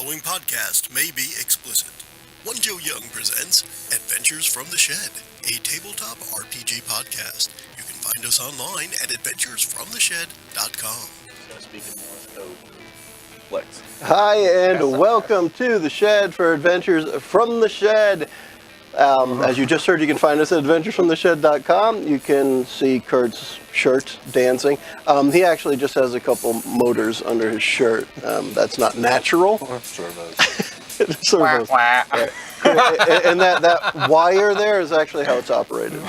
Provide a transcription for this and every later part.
following podcast may be explicit. One Joe Young presents Adventures from the Shed, a tabletop RPG podcast. You can find us online at adventuresfromtheshed.com. Hi, and welcome to the Shed for Adventures from the Shed. As you just heard, you can find us at adventuresfromtheshed.com. You can see Kurt's shirt dancing. He actually just has a couple motors under his shirt. That's not natural. Servos. Servos. And that wire there is actually how it's operated.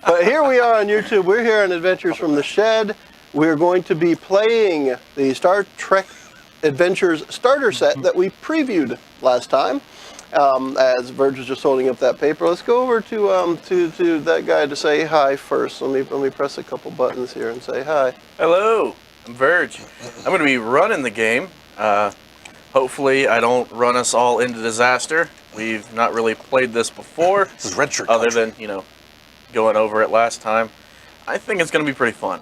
But here we are on YouTube. We're here on Adventures from the Shed. We're going to be playing the Star Trek Adventures starter set that we previewed last time. As Verge was just holding up that paper, let's go over to that guy to say hi first. Let me press a couple buttons here and say hi. Hello, I'm Verge. I'm going to be running the game. Hopefully I don't run us all into disaster. We've not really played this before. This is red shirt other country. than, going over it last time. I think it's going to be pretty fun.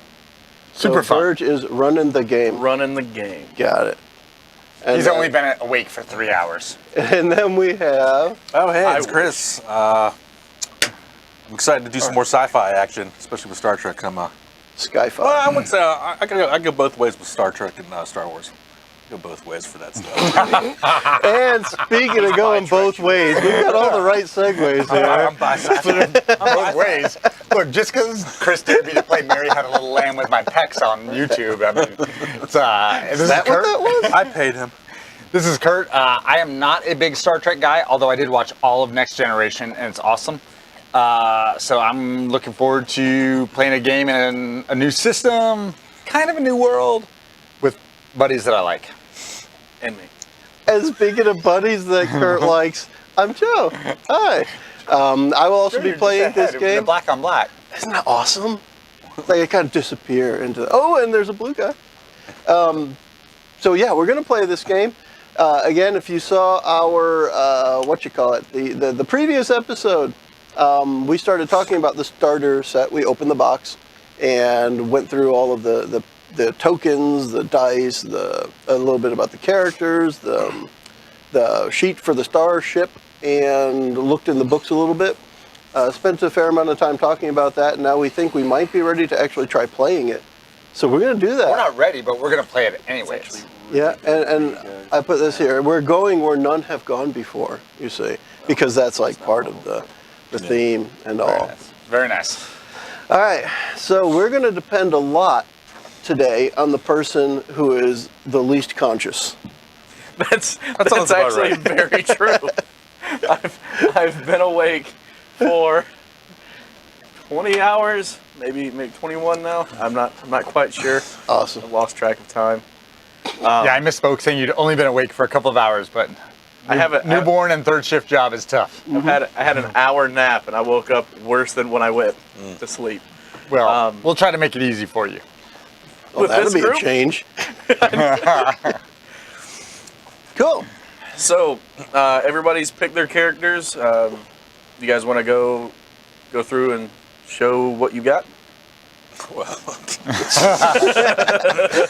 Super fun. Verge is running the game. Running the game. Got it. And he's only been awake for 3 hours. And then we have... Oh, hey, it's Chris. I'm excited to do some more sci-fi action, especially with Star Trek. Sci-fi. Well, I would say I go both ways with Star Trek and Star Wars. Go both ways for that stuff. And speaking of going both ways, we've got all the right segues here. I'm bisexual. Both ways. Look, just because Chris dared me to play Mary Had a Little Lamb with my pecs on YouTube, I mean, it's, Is that what that was? I paid him. This is Kurt. I am not a big Star Trek guy, although I did watch all of Next Generation, and it's awesome. So I'm looking forward to playing a game in a new system, kind of a new world, with buddies that I like. And me. And speaking of buddies that Kurt likes, I'm Joe. Hi. I will also be playing this game. The black on black. Isn't that awesome? Like it kind of disappear into... Oh, and there's a blue guy. So yeah, we're going to play this game. Again, if you saw our, the previous episode, we started talking about the starter set. We opened the box and went through all of the tokens, the dice, a little bit about the characters, the sheet for the starship, and looked in the books a little bit. Spent a fair amount of time talking about that, and now we think we might be ready to actually try playing it. So we're going to do that. We're not ready, but we're going to play it anyways. Yeah, and I put this here. We're going where none have gone before, you see, because that's like part of the theme and all. Very nice. All right, so we're going to depend a lot today on the person who is the least conscious. That's actually right. very true. I've been awake for 20 hours, maybe 21 now. I'm not quite sure. Awesome. I've lost track of time. Yeah, I misspoke saying you'd only been awake for a couple of hours, but I have a newborn and third shift job is tough. I had an hour nap and I woke up worse than when I went to sleep. Well, we'll try to make it easy for you. Well, that'll be a change. Cool. So, everybody's picked their characters. You guys want to go through and show what you got? Well,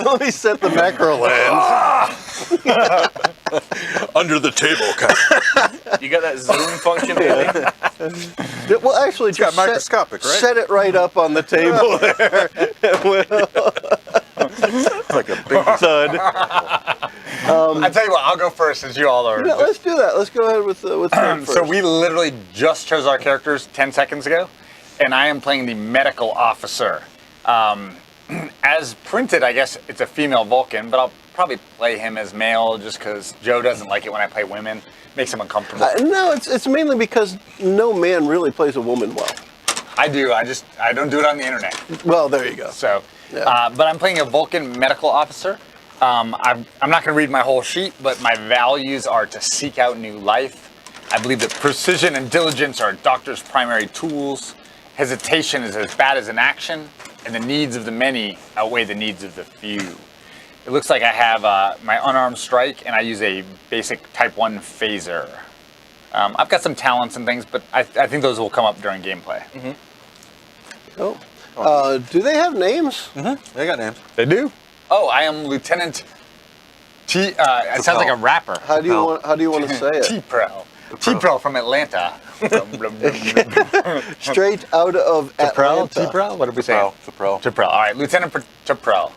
Let me set the macro lens. under the table, kind You got that zoom function handy? Well, actually, It's got just microscopic, right? set it right up on the table there. like a big Thud. I tell you what, I'll go first since you all are. Yeah, let's do that. Let's go ahead with first. So we literally just chose our characters 10 seconds ago, and I am playing the medical officer. As printed, I guess it's a female Vulcan, but I'll probably play him as male just because Joe doesn't like it when I play women. Makes him uncomfortable. No, it's mainly because no man really plays a woman well. I do. I don't do it on the internet. Well, there you go. So, Yeah. but I'm playing a Vulcan medical officer. I'm not going to read my whole sheet, but my values are to seek out new life. I believe that precision and diligence are a doctor's primary tools. Hesitation is as bad as inaction, and the needs of the many outweigh the needs of the few. It looks like I have my unarmed strike, and I use a basic Type 1 phaser. I've got some talents and things, but I think those will come up during gameplay. Mm-hmm. Cool. Do they have names? Mm-hmm. They got names. They do? Oh, I am Lieutenant It sounds like a rapper. How do you want to say it? T-Pro. T-Pro from Atlanta. Straight out of Atlanta. T-Pro? What did we say? T-Pro. T-Pro. All right, Lieutenant T-Pro.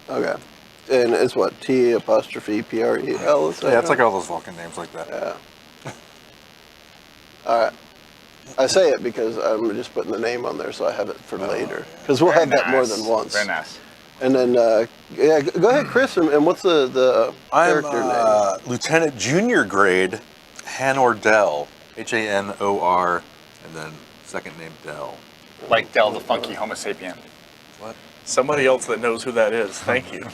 Okay. And it's what? T''Prel? Yeah, it's like all those Vulcan names like that. Yeah. All right. I say it because I'm just putting the name on there so I have it for later. Because we'll have that more than once. Very nice. And then, yeah, go ahead, Chris. And what's the character name? I'm Lieutenant Junior Grade Hanor Dell. Hanor, and then second name Dell. Like Del the Funky Homo sapien. What? Somebody else that knows who that is. Thank you.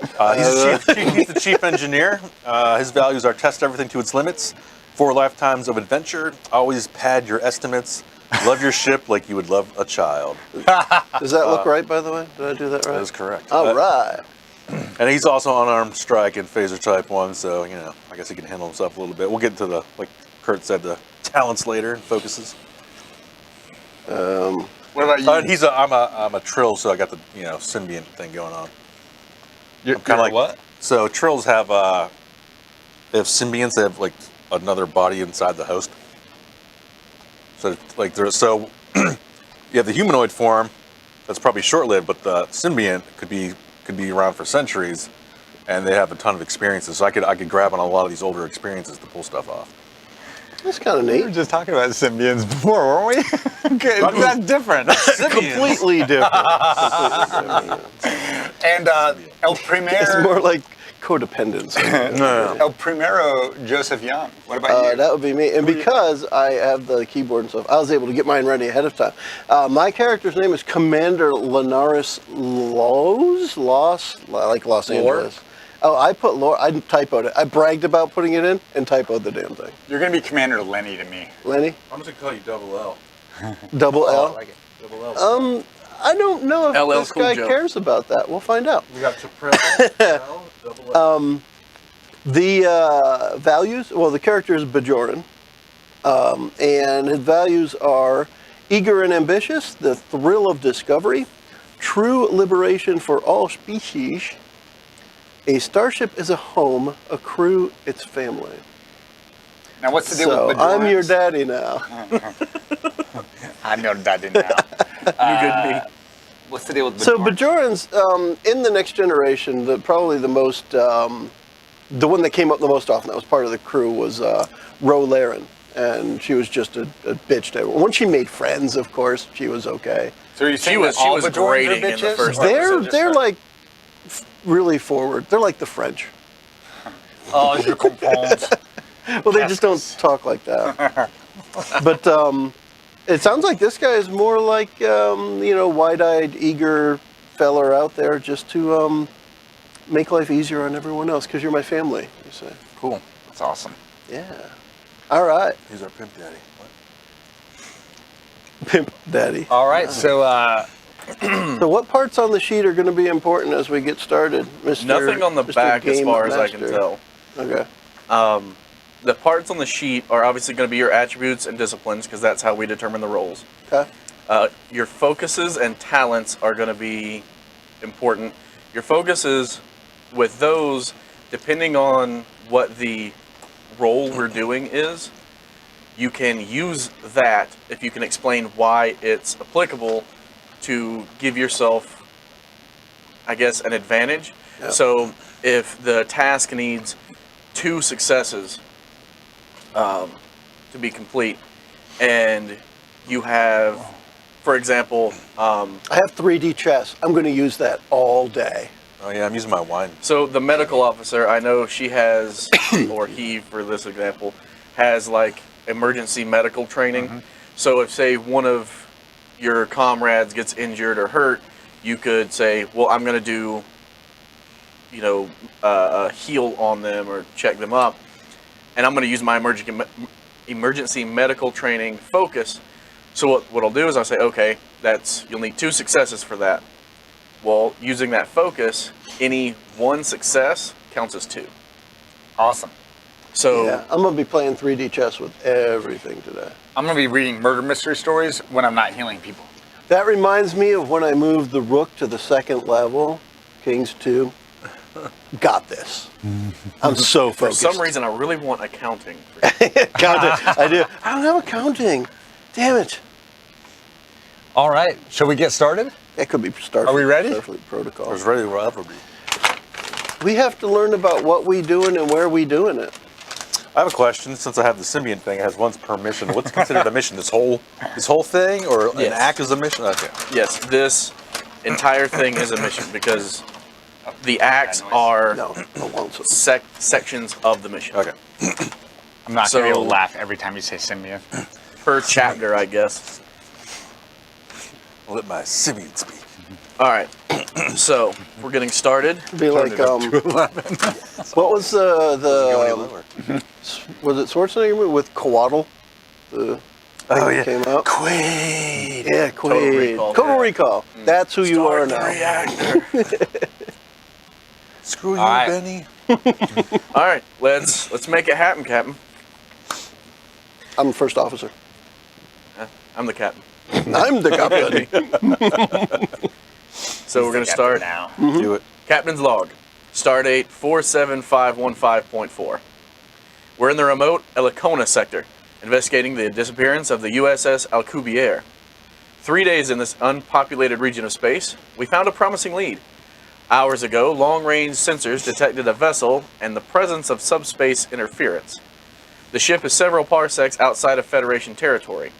He's the chief engineer. His values are test everything to its limits, 4 lifetimes of adventure, always pad your estimates, love your ship like you would love a child. Does that look right, by the way? Did I do that right? That is correct. All right. And he's also unarmed strike and phaser type 1, so, you know, I guess he can handle himself a little bit. We'll get into the, like Kurt said, the talents later and focuses. What about you? I'm a Trill, so I got the, you know, symbiont thing going on. You're kind of like what? So Trills have they have symbionts. They have like another body inside the host. So like you have the humanoid form that's probably short-lived, but the symbiont could be around for centuries, and they have a ton of experiences. So I could grab on a lot of these older experiences to pull stuff off. That's kind of We were neat. just talking about symbionts before, weren't we? Okay, that's different. Completely different. And El It's Primero, more like codependence. El Primero Joseph Young. What about you? That would be me. And because I have the keyboard and stuff, I was able to get mine ready ahead of time. My character's name is Commander Linares like Los Angeles. Oh, I put Lore. I typoed it. I bragged about putting it in and typoed the damn thing. You're going to be Commander Lenny to me. Lenny? I'm just gonna call you Double L. Double L? I like it. Double L. I don't know if LL this Cool guy Joe. cares about that. We'll find out. We got T''Prel, Double L. The values, well, the character is Bajoran, and his values are eager and ambitious, the thrill of discovery, true liberation for all species, a starship is a home, a crew, its family. Now, what's the deal So with Bajorans? I'm your daddy now. I'm your daddy now. You good me. What's the deal with Bajorans? So Bajorans, in the next generation, probably the most, the one that came up the most often, that was part of the crew, was Ro Laren. And she was just a bitch to everyone. Once she made friends, of course, she was okay. So are you saying that she all was Bajorans are grating in the bitches? first They're like really forward. They're like the French. Oh, je comprends. Well, they just don't talk like that. But it sounds like this guy is more like, wide-eyed, eager feller out there just to make life easier on everyone else, because you're my family, you say. Cool. That's awesome. Yeah. All right. He's our pimp daddy. What? Pimp daddy. All right, so So what parts on the sheet are going to be important as we get started, Mr. Nothing on the Mr. back as Game far as I can Master? tell. Okay. The parts on the sheet are obviously going to be your attributes and disciplines, because that's how we determine the roles. Okay. Your focuses and talents are going to be important. Your focuses, with those, depending on what the role we're doing is, you can use that, if you can explain why it's applicable, to give yourself, I guess, an advantage. Yep. So if the task needs 2 successes to be complete, and you have, for example, I have 3D chess. I'm going to use that all day. Oh yeah, I'm using my wine. so the medical officer, I know she has, or he, for this example, has like emergency medical training. So if, say, one of your comrades gets injured or hurt, you could say, well, I'm going to do, a heal on them or check them up, and I'm going to use my emergency medical training focus. So what I'll do is I'll say, okay, you'll need 2 successes for that. Well, using that focus, any 1 success counts as 2. awesome. So Yeah, I'm going to be playing 3D chess with everything today. I'm going to be reading murder mystery stories when I'm not healing people. That reminds me of when I moved the Rook to the 2nd level, Kings 2. got this. I'm so For focused. some reason, I really want accounting. Accounting. I do. I don't have accounting. Damn it. All right, shall we get started? That could be Starfleet. Are we ready? Starfleet protocol. I was ready to ever be. We have to learn about what we doing and where we doing it. I have a question. Since I have the symbiont thing, it has one's per mission. What's considered a mission? This whole thing, or an Yes. act is a mission? Okay. Yes, this entire thing is a mission because the acts are No, I won't. sections of the mission. Okay. I'm not going to be able to So- laugh every time you say symbiont. Per chapter, I guess. I'll let my symbiont speak. All right. So we're getting started. Be like, what was Go any the lower. was it Schwarzenegger movie with Coatl? The thing that came out. Quaid. Yeah, Total Quaid. Recall. Total Yeah. Recall. That's who you are Start the now. reactor. Screw you, All right. Benny. All right, let's make it happen, Captain. I'm the first officer. I'm the captain. I'm the captain. So we're gonna start now. Do it. Captain's log. Stardate 47515.4. We're in the remote Elikona sector, investigating the disappearance of the USS Alcubierre. 3 days in this unpopulated region of space, we found a promising lead. Hours ago, long-range sensors detected a vessel and the presence of subspace interference. The ship is several parsecs outside of Federation territory.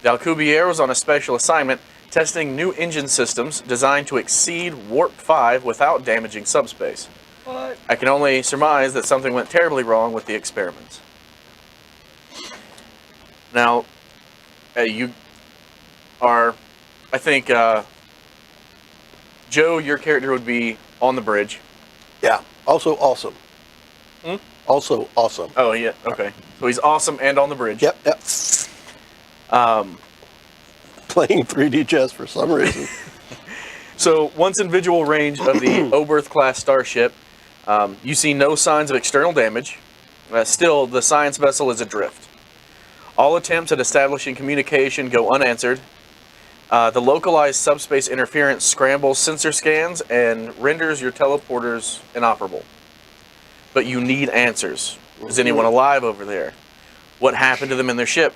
The Alcubierre was on a special assignment, testing new engine systems designed to exceed Warp 5 without damaging subspace. What? I can only surmise that something went terribly wrong with the experiments. Now, you are, I think, Joe, your character would be on the bridge. Yeah. Also awesome. Also awesome. Oh, yeah, okay. So he's awesome and on the bridge. Yep. Yep. Playing 3D chess for some reason. So once in visual range of the Oberth-class starship, you see no signs of external damage. Still, the science vessel is adrift. All attempts at establishing communication go unanswered. The localized subspace interference scrambles sensor scans and renders your teleporters inoperable. But you need answers. Is anyone alive over there? What happened to them in their ship?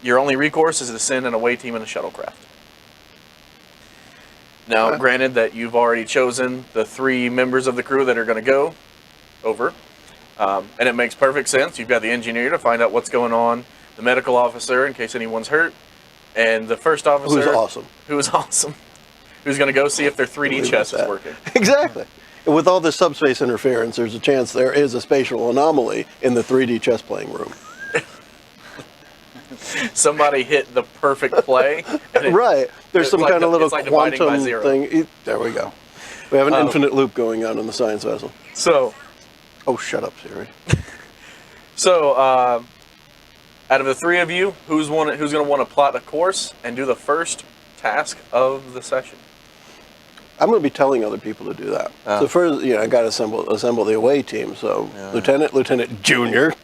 Your only recourse is to send an away team in a shuttlecraft. Now, Okay. granted that you've already chosen the 3 members of the crew that are going to go over, and it makes perfect sense. You've got the engineer to find out what's going on, the medical officer in case anyone's hurt, and the first officer Who's awesome. who is awesome, who's going to go see if their 3D Leave chess it at is that. working. Exactly. And with all this subspace interference, there's a chance there is a spatial anomaly in the 3D chess playing room. Somebody hit the perfect play. And it- Right. There's it's some like kind of little it's like dividing by quantum zero. thing. There we go. We have an infinite loop going on in the science vessel. So, Oh, shut up, Siri. out of the 3 of you, who's going to want to plot a course and do the first task of the session? I'm going to be telling other people to do that. So first, I got to assemble the away team. So Lieutenant Junior.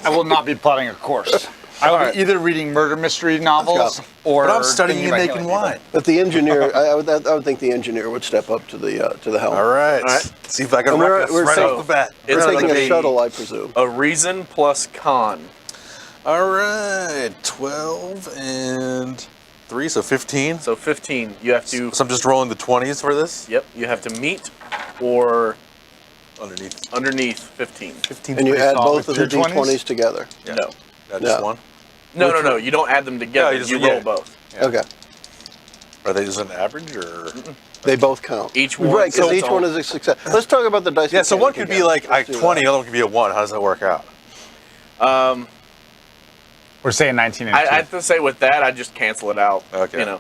I will not be plotting a course. I will be either reading murder mystery novels or. But I'm studying thinking and about making killing wine. But the engineer, I would think the engineer would step up to the helm. All right. All right. See if I can And we're- wreck this we're right taking- off the bat. It's We're taking gonna a be shuttle, I presume. a reason plus con. All right. 12 and 3, so 15. So 15. You have to. So I'm just rolling the 20s for this? Yep. You have to meet or Underneath. 15. 15. And you add solid both of the with 2 20s? D20s together. Yeah. No. Just Yeah. one? No. You don't add them together. No, you you just- roll yeah. both. Yeah. Okay. Are they just an average or? They both count. Each one. Right, because so each one is a success. Let's talk about the dice. Yeah, so one mechanic could be again. like Let's do 20, that. the other one could be a 1. How does that work out? We're saying 19 and 2. I have to say with that, I just cancel it out. Okay.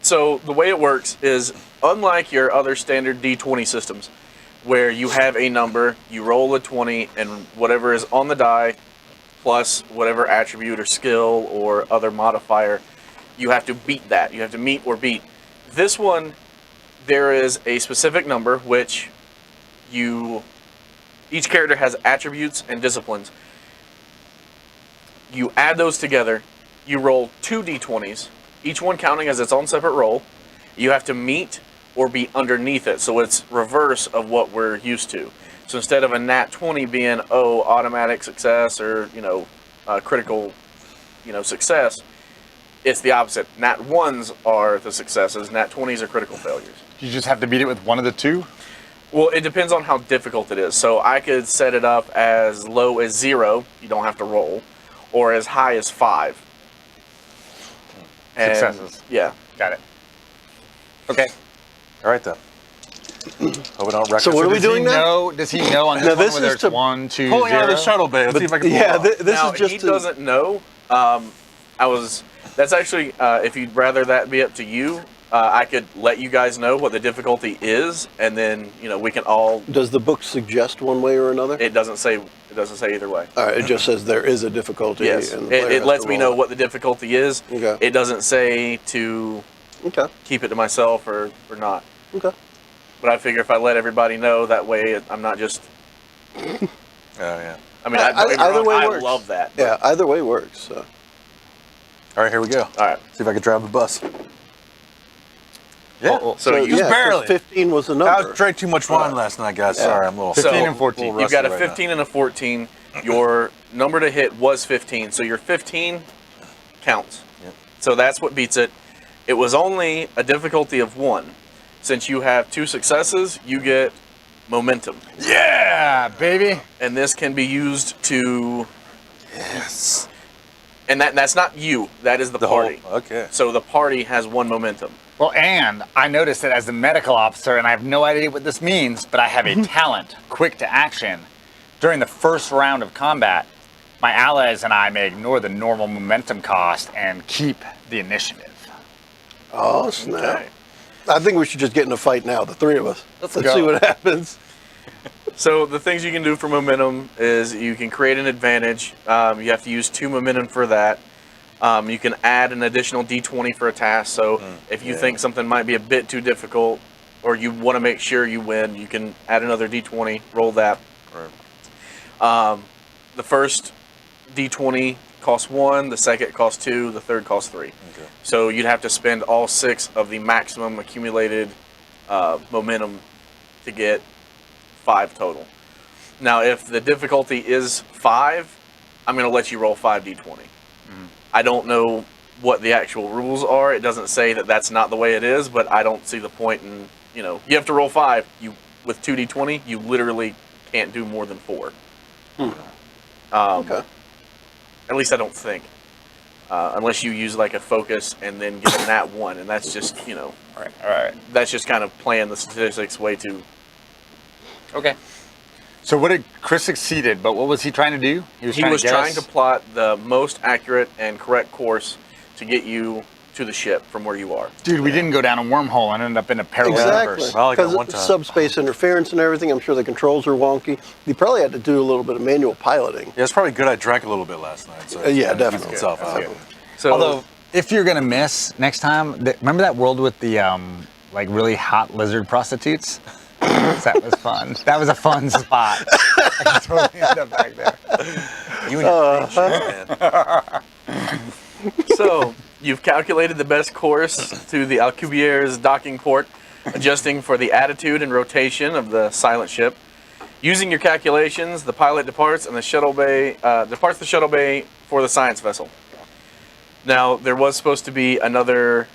So the way it works is, unlike your other standard D20 systems, where you have a number, you roll a 20, and whatever is on the die, plus whatever attribute or skill or other modifier, you have to beat that. You have to meet or beat. This one, there is a specific number which each character has attributes and disciplines. You add those together, you roll 2 d20s, each one counting as its own separate roll. You have to meet or be underneath it. So it's reverse of what we're used to. So instead of a nat 20 being, automatic success or, critical, success, it's the opposite. Nat 1s are the successes, nat 20s are critical failures. You just have to beat it with one of the two? Well, it depends on how difficult it is. So I could set it up as low as 0, you don't have to roll, or as high as 5. And, Successes. Yeah. Got it. Okay. All right then. Hope we don't wreck So us. what are we Does he doing now? know? Does he know on this Now, one this whether is it's to- 1, 2, Pulling 0? out of the shuttle bay. Let's see if I can pull Yeah, it off. this Now, is just he doesn't know. That's actually, if you'd rather that be up to you, I could let you guys know what the difficulty is, and then, we can all, Does the book suggest one way or another? it doesn't say either way. All right, it just says there is a difficulty. Yes, and the player it has lets to me roll know it. what the difficulty is. Okay. It doesn't say to Okay. keep it to myself or not. Okay. But I figure if I let everybody know, that way I'm not just. Oh yeah. I mean, Either way I works. love that. Yeah, either way works. So. All right, here we go. All right. See if I can drive the bus. Yeah. So you yeah, 'cause barely. 15 was the I number. drank too much wine last night, guys. Yeah. Sorry, I'm a little. 15 and 14. little You've got a rusty right 15 and a 14. Your number to hit was 15, so your 15 counts. Yep. So that's what beats it. It was only a difficulty of 1. Since you have 2 successes, you get momentum. Yeah, baby. And this can be used to. Yes. And that's not you. That is the The party. whole. Okay. So the party has 1 momentum. Well, and I noticed that as the medical officer, and I have no idea what this means, but I have a talent, quick to action. During the first round of combat, my allies and I may ignore the normal momentum cost and keep the initiative. Oh, snap. Okay. I think we should just get in a fight now, the 3 of us. Let's go. see what happens. So the things you can do for momentum is you can create an advantage. You have to use 2 momentum for that. You can add an additional D20 for a task. So if you think something might be a bit too difficult, or you want to make sure you win, you can add another D20, roll that. The first D20 costs 1, the second costs 2, the third costs 3. Okay. So you'd have to spend all 6 of the maximum accumulated momentum to get 5 total. Now, if the difficulty is 5, I'm going to let you roll 5 D20. I don't know what the actual rules are. It doesn't say that that's not the way it is, but I don't see the point in, you have to roll 5. With 2 D20, you literally can't do more than 4. Okay. At least I don't think. Unless you use like a focus and then get a nat 1, and that's just, All right. that's just kind of playing the statistics way too. Okay. So what did Chris succeeded, but what was he trying to do? He was guess? trying to plot the most accurate and correct course to get you to the ship from where you are. Dude, we didn't go down a wormhole and ended up in a parallel Exactly. universe. Well, I got Because one time. subspace interference and everything, I'm sure the controls are wonky. You probably had to do a little bit of manual piloting. Yeah, it's probably good I drank a little bit last night. So Yeah, it evens definitely. itself out. That's good. So Although, if you're gonna miss next time, remember that world with the like really hot lizard prostitutes? That was fun. That was a fun spot. I can totally end up back there. You and your green shoes, man. So you've calculated the best course to the Alcubierre's docking port, adjusting for the attitude and rotation of the silent ship. Using your calculations, the pilot departs the shuttle bay for the science vessel. Now there was supposed to be another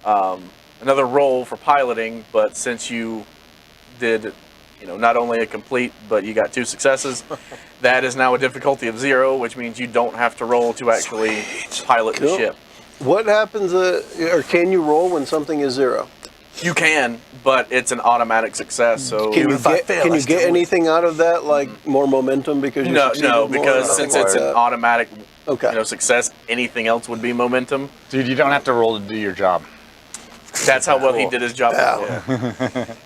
role for piloting, but since you did, not only a complete, but you got 2 successes, that is now a difficulty of 0, which means you don't have to roll to actually pilot the Cool. ship. What happens, or can you roll when something is 0? You can, but it's an automatic success. So Can you if I get, fail, can I you still get win. anything out of that, like more momentum because you no, succeeded more or because nothing since like it's an that? automatic, Okay. success, anything else would be momentum. Dude, you don't have to roll to do your job. That's how well he did his job. Yeah. before.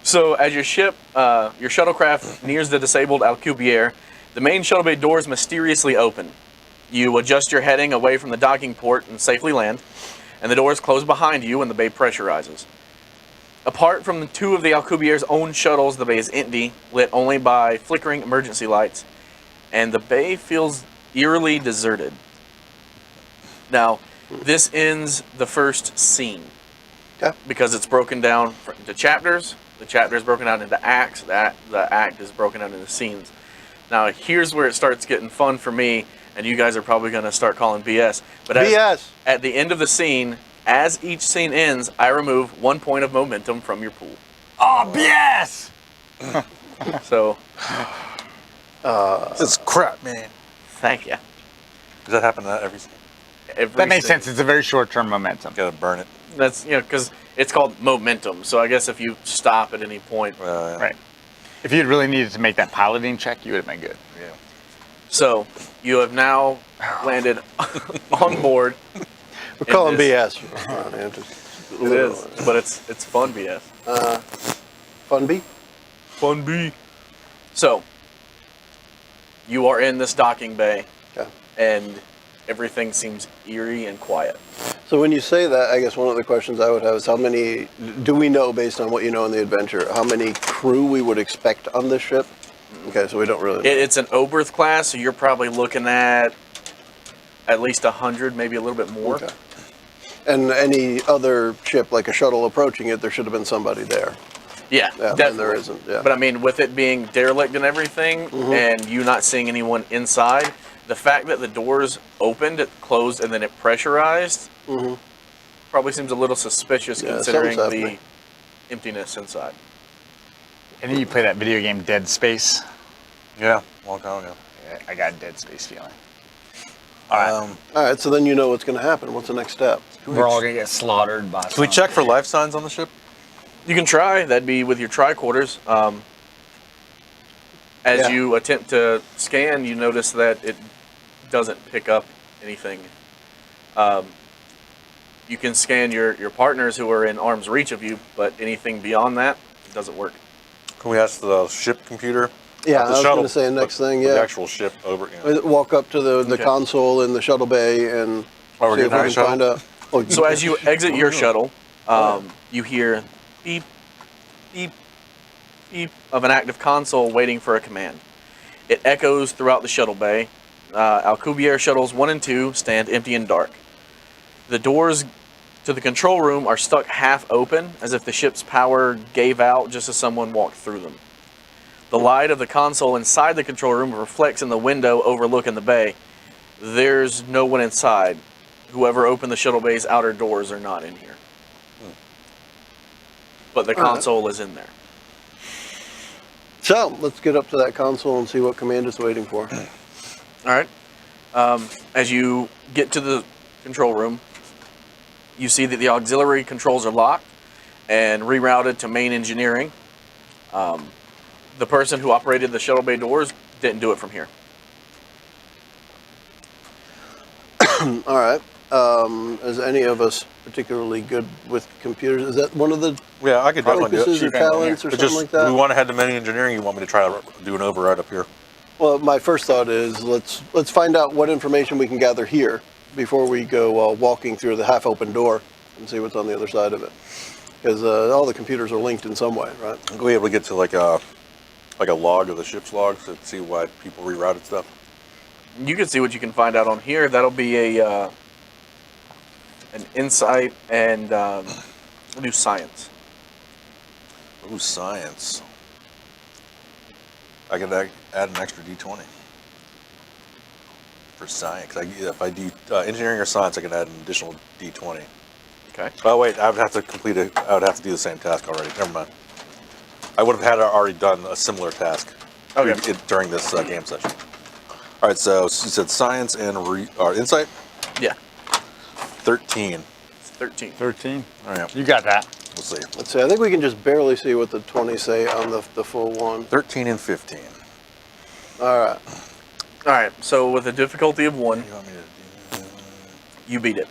So as your shuttlecraft nears the disabled Alcubierre, the main shuttle bay doors mysteriously open. You adjust your heading away from the docking port and safely land, and the doors close behind you when the bay pressurizes. Apart from the 2 of the Alcubierre's own shuttles, the bay is empty, lit only by flickering emergency lights, and the bay feels eerily deserted. Now, this ends the first scene. Okay. because it's broken down into chapters. The chapter is broken down into acts. The act is broken down into scenes. Now, here's where it starts getting fun for me, and you guys are probably going to start calling BS. But BS. at the end of the scene, as each scene ends, I remove 1 point of momentum from your pool. Oh, BS! So, This is crap, man. thank you. Does that happen every scene? That makes sense. It's a very short-term momentum. Gotta burn it. That's, because it's called momentum. So I guess if you stop at any point. Yeah. Right. If you'd really needed to make that piloting check, you would have been good. Yeah. So you have now landed on board. We're calling this- BS. Come on, man, just It is, but it's fun BS. Fun B? Fun B. So you are in this docking bay, Okay. and everything seems eerie and quiet. So when you say that, I guess one of the questions I would have is how many, do we know based on what you know in the adventure, how many crew we would expect on this ship? Okay, so we don't really know. It's an Oberth class, so you're probably looking at least 100, maybe a little bit more. Okay. And any other ship, like a shuttle approaching it, there should have been somebody there. Yeah, Yeah, and definitely. there isn't, yeah. But I mean, with it being derelict and everything, and you not seeing anyone inside, the fact that the doors opened, it closed, and then it pressurized, probably seems a little suspicious Yeah, considering something's the happening. emptiness inside. And then you play that video game Dead Space. Yeah, long time ago. Yeah, I got a Dead Space feeling. All right, so then you know what's going to happen. What's the next step? We're all going to get slaughtered by Can we check for life signs on the ship? You can try. That'd be with your tricorders. As Yeah. you attempt to scan, you notice that it doesn't pick up anything. You can scan your partners who are in arm's reach of you, but anything beyond that doesn't work. Can we ask the ship computer? Yeah, Not the I was shuttle, going to say next but thing, The yeah. actual ship over. You know. Walk up to the Okay. console in the shuttle bay and Oh, we're see if getting we our can find shuttle? out. Oh, So as you exit your shuttle, you hear beep, beep, beep of an active console waiting for a command. It echoes throughout the shuttle bay. Alcubierre shuttles 1 and 2 stand empty and dark. The doors to the control room are stuck half open, as if the ship's power gave out just as someone walked through them. The light of the console inside the control room reflects in the window overlooking the bay. There's no one inside. Whoever opened the shuttle bay's outer doors are not in here. But the All right. console is in there. So let's get up to that console and see what command it's waiting for. All right. As you get to the control room, you see that the auxiliary controls are locked and rerouted to main engineering. The person who operated the shuttle bay doors didn't do it from here. All right. Is any of us particularly good with computers? Is that one of the Yeah, I could definitely do focuses it. or talents or But something like that? we want to head to many engineering. You want me to try to do an override up here? Well, my first thought is let's find out what information we can gather here before we go walking through the half-open door and see what's on the other side of it. Because all the computers are linked in some way, right? Are we able to get to like a log of the ship's logs to see why people rerouted stuff? You can see what you can find out on here. That'll be an insight and we'll do science. Ooh, science. I could add an extra D20 for science. If I do engineering or science, I can add an additional D20. Okay. Oh wait, I would have to complete it. I would have to do the same task already. Never mind. I would have had already done a similar task during this game session. All right, so you said science and insight. Yeah. 13. It's 13. 13. All right, You got that. we'll see. Let's see. I think we can just barely see what the 20 say on the full one. 13 and 15. All right. All right. So with a difficulty of 1, You want me to do? you beat it.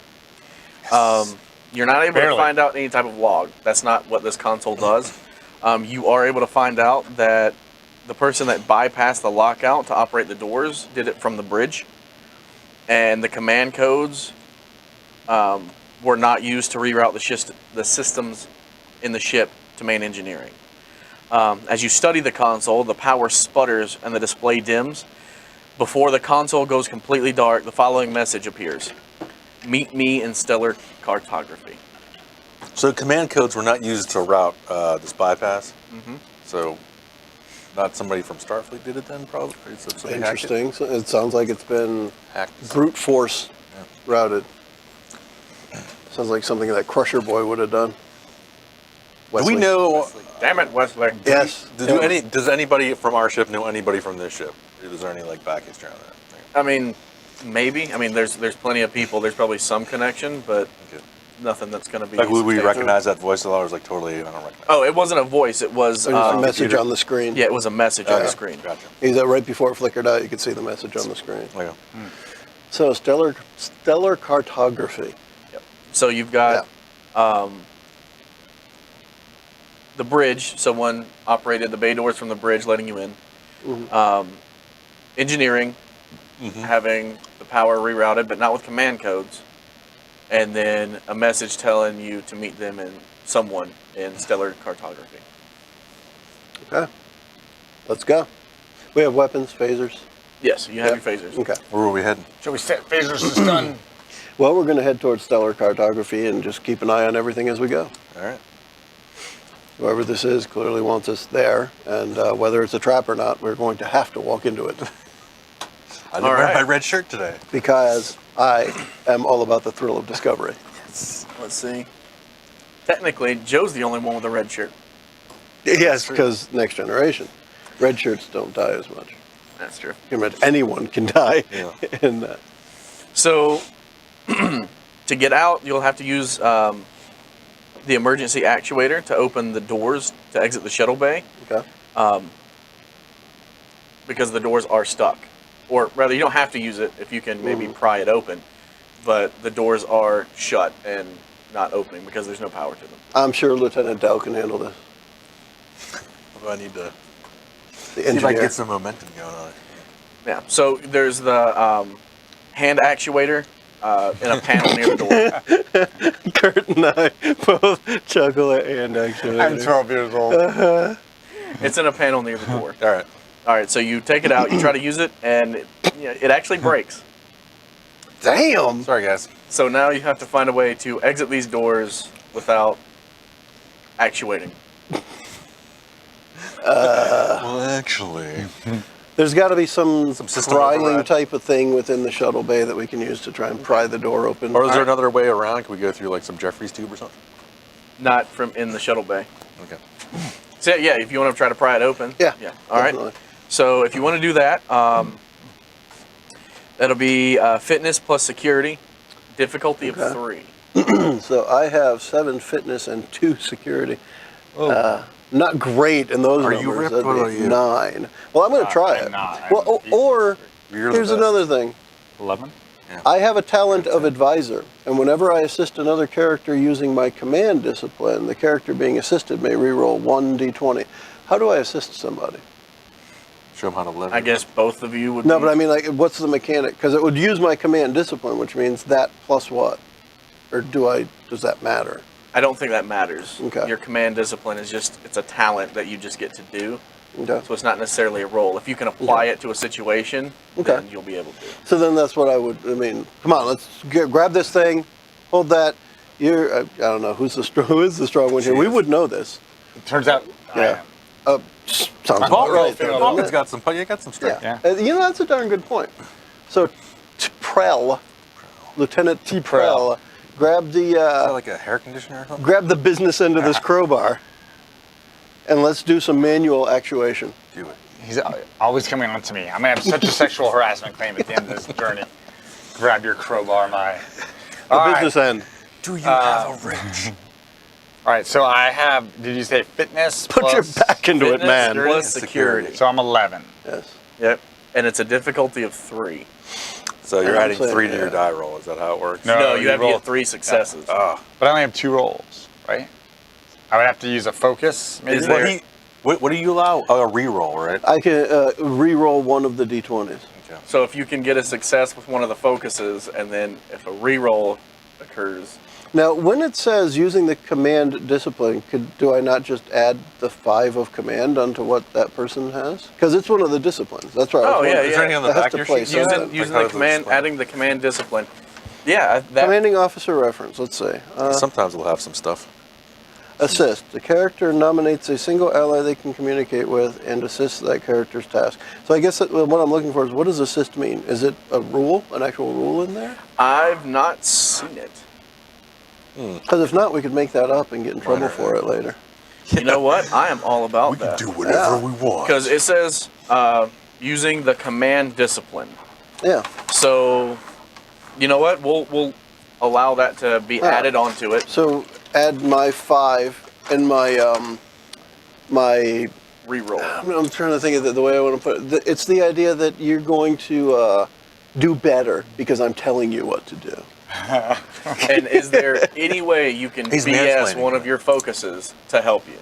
You're not able Barely. to find out any type of log. That's not what this console does. You are able to find out that the person that bypassed the lockout to operate the doors did it from the bridge, and the command codes were not used to reroute the systems in the ship to main engineering. As you study the console, the power sputters and the display dims. Before the console goes completely dark, the following message appears. Meet me in stellar cartography. So command codes were not used to route this bypass. Mm-hmm. So not somebody from Starfleet did it then, probably. So somebody hacked Interesting. So it sounds like it's been Hacked. brute force Yeah. routed. Sounds like something that Crusher Boy would have done. Do we Wesley. know? Damn it, Wesley. Yes. Does anybody from our ship know anybody from this ship? Is there any like back history on that? I mean, maybe. I mean, there's plenty of people. There's probably some connection, but Okay. nothing that's going to be. Like, would we substantial. recognize that voice? I was like, totally, I don't recognize. Oh, it wasn't a voice. It was There's a message computer. on the screen. Yeah, it was a message on Okay. the screen. Gotcha. Either right before it flickered out, you could see the message on the screen. There you So stellar cartography. Yep. So you've got the bridge. Someone operated the bay doors from the bridge, letting you in. Engineering, having the power rerouted, but not with command codes. And then a message telling you to meet them in someone in stellar cartography. Okay. Let's go. We have weapons, phasers. Yes, you have Yep. your phasers. Okay. Where were we heading? Shall we set phasers to stun? Well, we're going to head towards stellar cartography and just keep an eye on everything as we go. All right. Whoever this is clearly wants us there, and whether it's a trap or not, we're going to have to walk into it I didn't All wear right. my red shirt today. because I am all about the thrill of discovery. Let's see. Technically, Joe's the only one with a red shirt. Yes, because next generation, red shirts don't die as much. That's true. You can imagine anyone can die Yeah. in that. So, to get out, you'll have to use the emergency actuator to open the doors to exit the shuttle bay, Okay. because the doors are stuck. Or rather, you don't have to use it if you can maybe pry it open, but the doors are shut and not opening because there's no power to them. I'm sure Lieutenant Dow can handle this. I need to The see if I engineer. can get some momentum going on it. Yeah. So there's the hand actuator in a panel near the door. Kurt and I both chuckle at and actually. I'm 12 years old. It's in a panel near the door. All right. All right. So you take it out, you try to use it, and it actually breaks. Damn. Sorry, guys. So now you have to find a way to exit these doors without actuating. Well, actually, There's got to be some system prying override. type of thing within the shuttle bay that we can use to try and pry the door open. or is there another way around? Can we go through like some Jeffries tube or something? Not from in the shuttle bay. Okay. So yeah, if you want to try to pry it open. Yeah. Yeah. All right. definitely. So if you want to do that, that'll be fitness plus security, difficulty of Okay. 3. So I have 7 fitness and 2 security. Not great in those Are numbers. you ripped? That'd What be are you? 9. Well, I'm going to try I'm it. not. Well, or You're the here's best. another thing. 11? I have a talent of advisor, and whenever I assist another character using my command discipline, the character being assisted may reroll 1d20. How do I assist somebody? Show them how to live. I guess both of you would. No, be, but I mean, like, what's the mechanic? Because it would use my command discipline, which means that plus what? Or does that matter? I don't think that matters. Okay. Your command discipline is it's a talent that you just get to do. Okay. So it's not necessarily a role. If you can apply it to a situation, Okay. then you'll be able to. So then that's what I would, come on, let's grab this thing, hold that. I don't know, who is the strong one here? We would know this. It turns out Yeah. Sounds about Vulcan right. feel though, Vulcan's doesn't it? got some. You got some strength. Yeah. Yeah. You know, that's a darn good point. So, Prell, Lieutenant T. Prell, grab Is that the like a hair conditioner or something? grab the business end of this crowbar, and let's do some manual actuation. Do it. he's always coming on to me. I'm going to have such a sexual harassment claim at the end of this journey. Grab your crowbar, my. The All right. business end. Do you have a wrench? All right, so I have, did you say fitness? Put your plus- back into it, Fitness, man. plus And security. security. So I'm 11. Yes. Yep. And it's a difficulty of 3. So you're I'm adding saying, 3 to your yeah. die roll. Is that how it works? No. No, you you have to roll- get 3 successes. Ah. But I only have 2 rolls, right? I would have to use a focus, maybe. Is Well, there- what do you allow? A reroll, right? I can re-roll one of the d20s. Okay. So if you can get a success with one of the focuses, and then if a reroll occurs, Now, when it says using the command discipline, do I not just add the 5 of command onto what that person has? Because it's one of the disciplines. That's right. Oh, yeah, Is there anything on the That has back to of your play sheet? something. Like using how the does it command, explain? adding the command discipline. Yeah, that Commanding officer reference. Let's see. Sometimes we'll have some stuff. Assist. The character nominates a single ally they can communicate with and assists that character's task. So I guess what I'm looking for is, what does assist mean? Is it a rule, an actual rule in there? I've not seen it. Because if not, we could make that up and get in trouble for it later. You know what? I am all about that. Do whatever we want. Because it says using the command discipline. Yeah. So, you know what? We'll allow that to be added onto it. So add my 5 and my my. Reroll. I'm trying to think of the way I want to put it. It's the idea that you're going to do better because I'm telling you what to do. And is there any way you can He's BS mansplaining. one of your focuses to help you?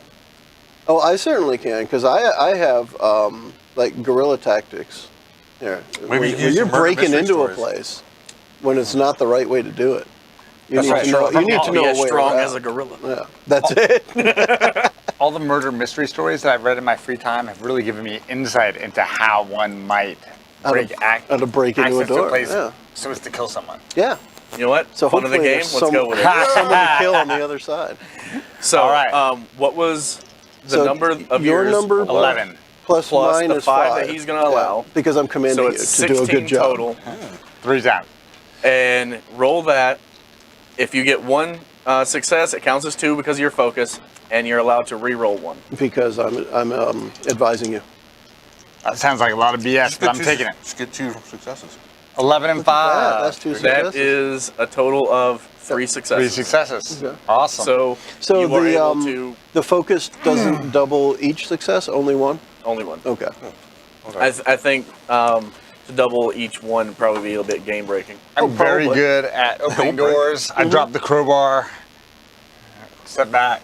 Oh, I certainly can, because I have like guerrilla tactics. Here, Maybe you can use you're your murder breaking mystery into a stories. place when it's not the right way to do it. You That's need right. to know. You need to know Be a as way strong around. as a gorilla. Yeah, that's it. All the murder mystery stories that I've read in my free time have really given me insight into how one might How to break into a access door, place yeah. so as to kill someone. Yeah. You know what? So Fun of the hopefully game. there's Let's go with it. someone to kill on the other side. So, All right. what was the So number of your yours? number 11. plus Plus mine the is 5 that he's gonna allow. because I'm commanding So you it's to do a 16 good job. total. 3 down. And roll that. If you get 1 success, it counts as 2 because of your focus, and you're allowed to re-roll 1. Because I'm advising you. That sounds like a lot of BS, but I'm taking it. Just get 2 successes. 11 and Yeah, 5. that's 2 successes. That is a total of 3 successes. 3 successes. Okay. Awesome. So you are able to the focus doesn't double each success, only 1. only 1. Okay. I think to double each one would probably be a bit game breaking. I'm very probably. good at opening doors. I drop the crowbar, step back,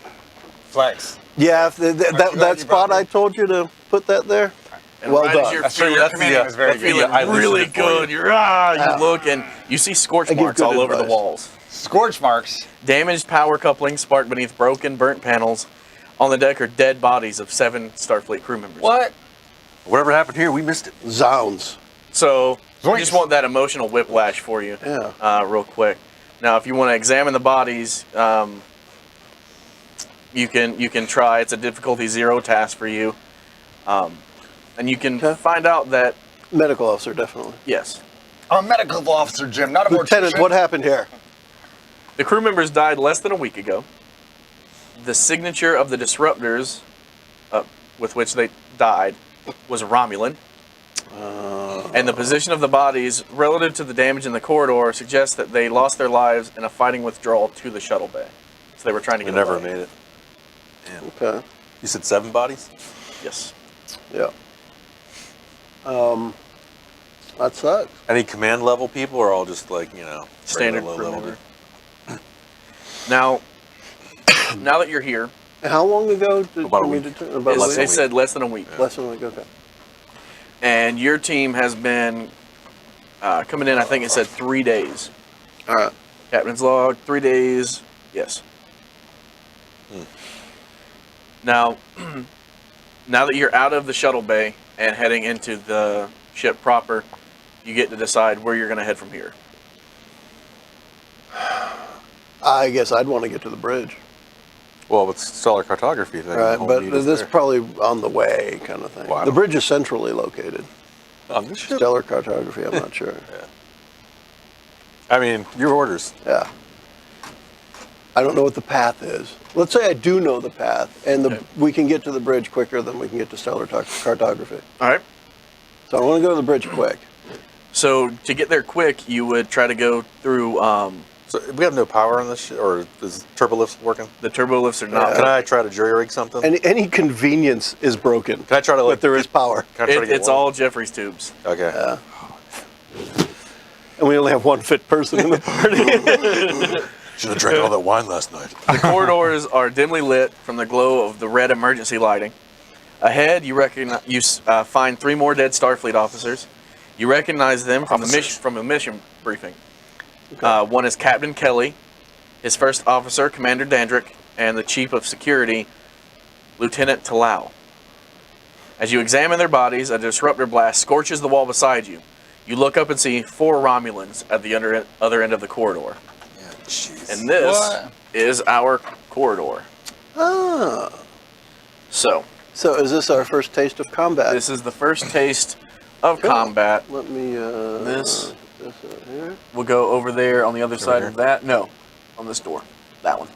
flex. Yeah, if that spot I told you to put that there. And Well right done. as you're That's true, feeling, your commanding is very you're feeling good. I listened really it for you. good. You look and you see scorch I give marks good all over the advice. walls. Scorch marks. Damaged power couplings sparked beneath broken, burnt panels. On the deck are dead bodies of 7 Starfleet crew members. What? Whatever happened here, we missed it. Zounds. So I Zoinks. just want that emotional whiplash for you, Yeah. real quick. Now, if you want to examine the bodies, you can try. It's a difficulty 0 task for you, and you can Okay. find out that Medical officer, definitely. yes, I'm a medical officer, Jim, not a Lieutenant, mortician. what happened here? the crew members died less than a week ago. The signature of the disruptors with which they died was Romulan. And the position of the bodies relative to the damage in the corridor suggests that they lost their lives in a fighting withdrawal to the shuttle bay. So they were trying to We get never away. made it. Okay. You said 7 bodies? Yes. Yeah. That sucks. Any command level people or all just like, Standard regular crew low member. level? Now that you're here, How long ago did About a we week. determine? About a Less week? than it said less than a week. Less than a week, okay. And your team has been coming in, I think it said 3 days. All right. Captain's log, 3 days, yes. Now, now that you're out of the shuttle bay and heading into the ship proper, you get to decide where you're going to head from here. I guess I'd want to get to the bridge. Well, with stellar cartography, then Right, the whole but need this is is there. probably on the way kind of thing. Well, I The don't- bridge is centrally located. On this ship? Stellar cartography, I'm not sure. I mean, your orders. Yeah. I don't know what the path is. Let's say I do know the path, and Okay. we can get to the bridge quicker than we can get to stellar cartography. All right. So I want to go to the bridge quick. So to get there quick, you would try to go through So we have no power on this ship, or is turbo lifts working? the turbo lifts are not. Can I try to jury rig something? Any convenience is broken. Can I try to But there is power. Can I try to get It's one? all Jeffrey's tubes. Okay. And we only have one fit person in the party. Should have drank all that wine last night. The corridors are dimly lit from the glow of the red emergency lighting. Ahead, you find 3 more dead Starfleet officers. You recognize them from the mission briefing. One is Captain Kelly, his first officer, Commander Dandrick, and the Chief of Security, Lieutenant Talau. As you examine their bodies, a disruptor blast scorches the wall beside you. You look up and see 4 Romulans at the other end of the corridor. Yeah, jeez. And this What? is our corridor. Ah. So So is this our first taste of combat? this is the first taste of Cool. combat. Let me This- put this out here. We'll go over there on the other side here? of that. No, on this door. That one.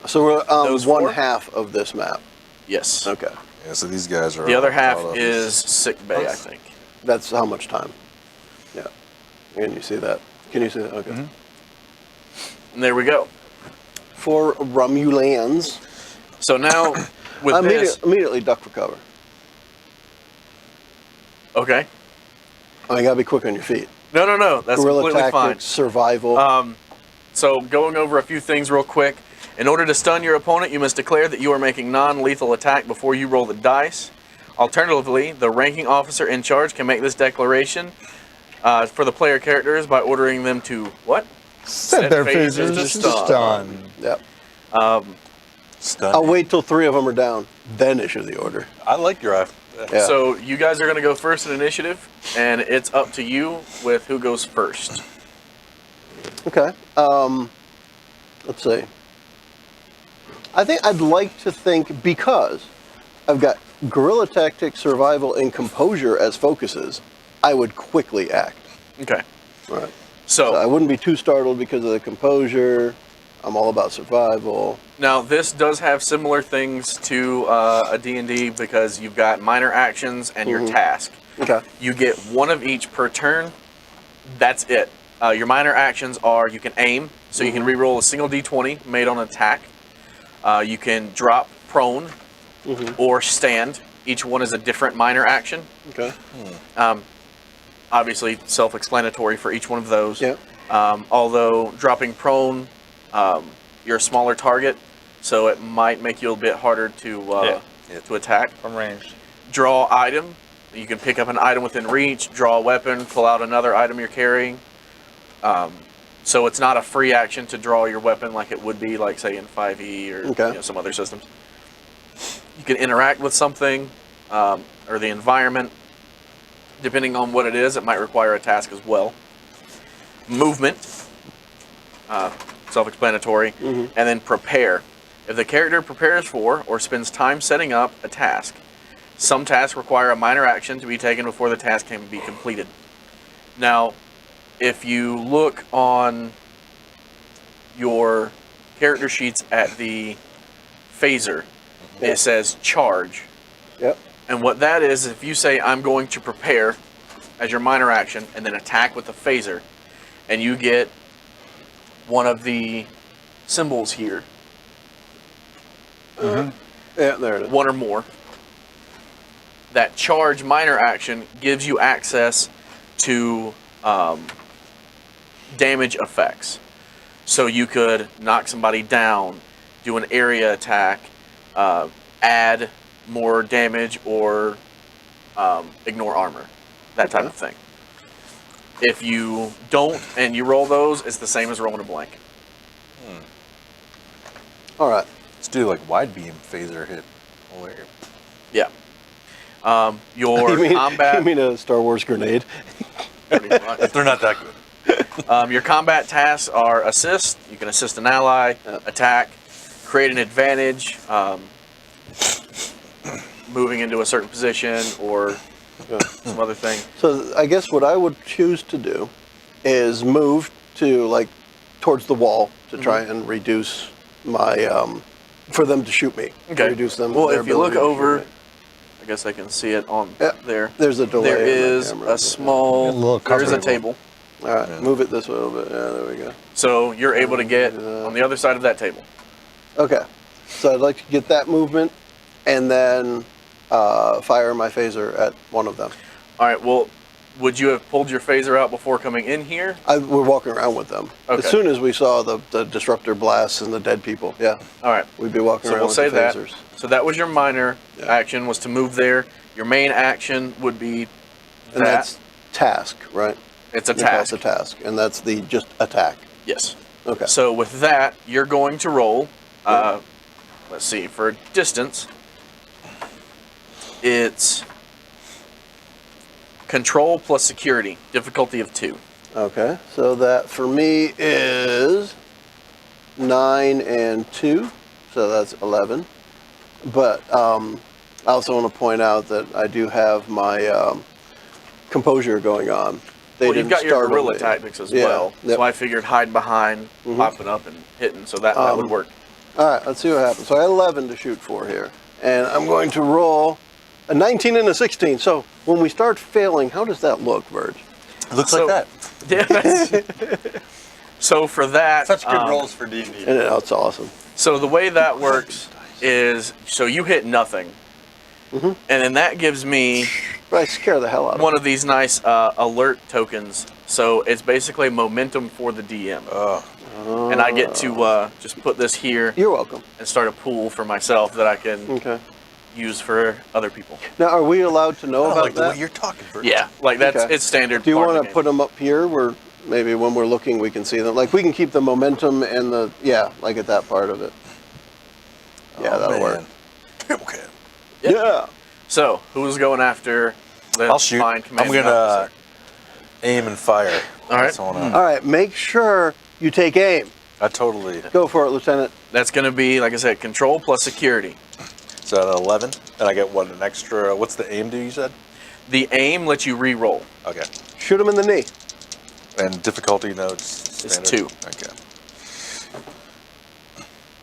So we're on Those one four? half of this map. Yes. Okay. Yeah, so these guys are. The other all half up. is sick bay, I think. That's how much time. Yeah. Can you see that? Can you see that? Okay. And there we go. For Romulans, So now with this, immediately duck for cover. okay. Oh, you gotta be quick on your feet. No. That's Guerrilla completely tactics, fine. survival. So going over a few things real quick. In order to stun your opponent, you must declare that you are making non-lethal attack before you roll the dice. Alternatively, the ranking officer in charge can make this declaration for the player characters by ordering them to what? Set their phasers phasers to to stun. stun. Yep. Stun. I'll wait till 3 of them are down, then issue the order. I like your. Yeah. So you guys are going to go first in initiative, and it's up to you with who goes first. Okay. Let's see. I think I'd like to think, because I've got guerrilla tactics, survival, and composure as focuses, I would quickly act. Okay. Right. So I wouldn't be too startled because of the composure. I'm all about survival. now this does have similar things to a D&D because you've got minor actions and your task. Okay. You get one of each per turn. That's it. Your minor actions are you can aim, so you can re-roll a single d20 made on attack. You can drop prone or stand. Each one is a different minor action. Okay. Obviously, self-explanatory for each one of those. Yeah. Although dropping prone, you're a smaller target, so it might make you a bit harder to attack. From range. Draw item. You can pick up an item within reach, draw a weapon, pull out another item you're carrying. So it's not a free action to draw your weapon like it would be, like, say, in 5e or some other systems. You can interact with something or the environment. Depending on what it is, it might require a task as well. Movement, self-explanatory, and then prepare. If the character prepares for or spends time setting up a task, some tasks require a minor action to be taken before the task can be completed. Now, if you look on your character sheets at the phaser, it says charge. Yep. And what that is, if you say, I'm going to prepare as your minor action and then attack with the phaser, and you get one of the symbols here, Yeah, there it is. one or more, that charge minor action gives you access to damage effects. So you could knock somebody down, do an area attack, add more damage, or ignore armor, that type of thing. If you don't and you roll those, it's the same as rolling a blank. All right. Let's do like wide beam phaser hit. Over here. Yeah. Your combat. You mean a Star Wars grenade? pretty much. If they're not that good. Your combat tasks are assist. You can assist an ally, attack, create an advantage, moving into a certain position, or some other thing. So I guess what I would choose to do is move to, like, towards the wall to try and reduce my for them to shoot me. Okay. Reduce them. Well, their if you look ability to shoot over, me. I guess I can see it on Yeah, there. there's a delay. There on my is camera. a small. A little There is a cover. table. All right, move it this way a little bit. Yeah, there we go. So you're able to get on the other side of that table. Okay, so I'd like to get that movement, and then fire my phaser at one of them. All right. Well, would you have pulled your phaser out before coming in here? We're walking around with them. Okay. As soon as we saw the disruptor blasts and the dead people, yeah, All right. we'd be walking So around we'll with say the that. phasers. So that was your minor Yeah. action, was to move there. Your main action would be And that. that's task, right? It's a We call it task. the task, and that's the just attack. Yes. Okay. So with that, you're going to roll. Let's see. For distance, it's control plus security, difficulty of 2. Okay, so that for me is 9 and 2, so that's 11. But I also want to point out that I do have my composure going on. They Well, you've didn't got your startle guerrilla me. tactics as Yeah, well. yep. So I figured hide behind, popping up and hitting. So that would work. All right, let's see what happens. So I have 11 to shoot for here. And I'm going to roll a 19 and a 16. So when we start failing, how does that look, Verge? It looks So- like that. Yeah. So for that, Such good rolls for D&D. And it's awesome. so the way that works is, so you hit nothing, and then that gives me But I scare the hell out of one of these nice alert tokens. So it's basically momentum for the DM, and I get to just put this here You're welcome. and start a pool for myself that I can Okay. use for other people. Now, are we allowed to know I about like the that? way you're talking, Verge. Yeah, like that's Okay. it's standard. Do you part of want the to game. put them up here where maybe when we're looking we can see them? Like we can keep the momentum and the, yeah, like at that part of it. Yeah, Oh, that'll man. work. Okay. Yep. Yeah. So who's going after the I'll shoot. fine I'm commanding gonna officer? aim and fire. All right. That's all I All right, make sure you take aim. totally. Go for it, Lieutenant. That's going to be, like I said, control plus security. So at 11, and I get what, an extra. What's the aim do you said? The aim lets you re-roll. Okay. Shoot him in the knee. And difficulty notes. It's Standard? 2. Okay.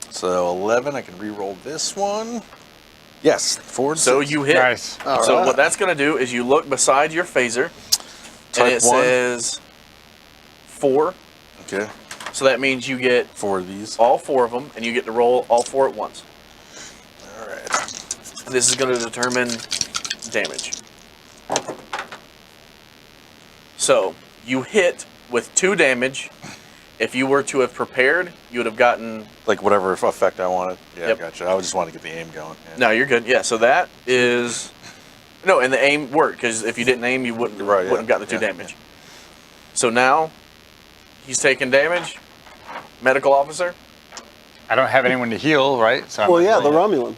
So 11, I can re-roll this one. Yes, 4 and So 6. you hit. Nice. All So right. what that's going to do is you look beside your phaser, Type and it 1. says 4. Okay. So that means you get 4 of these. all 4 of them, and you get to roll all 4 at once. All right. This is going to determine damage. So you hit with 2 damage. If you were to have prepared, you would have gotten. Like whatever effect I wanted. Yeah, Yep. gotcha. I just wanted to get the aim going. Yeah. No, you're good. Yeah. So that is. No, and the aim worked because if you didn't aim, you wouldn't Right, yeah. wouldn't have got the 2 Yeah, damage. So now he's taking damage. Medical officer. I don't have anyone to heal, right? So I'm Well, not yeah, the healing.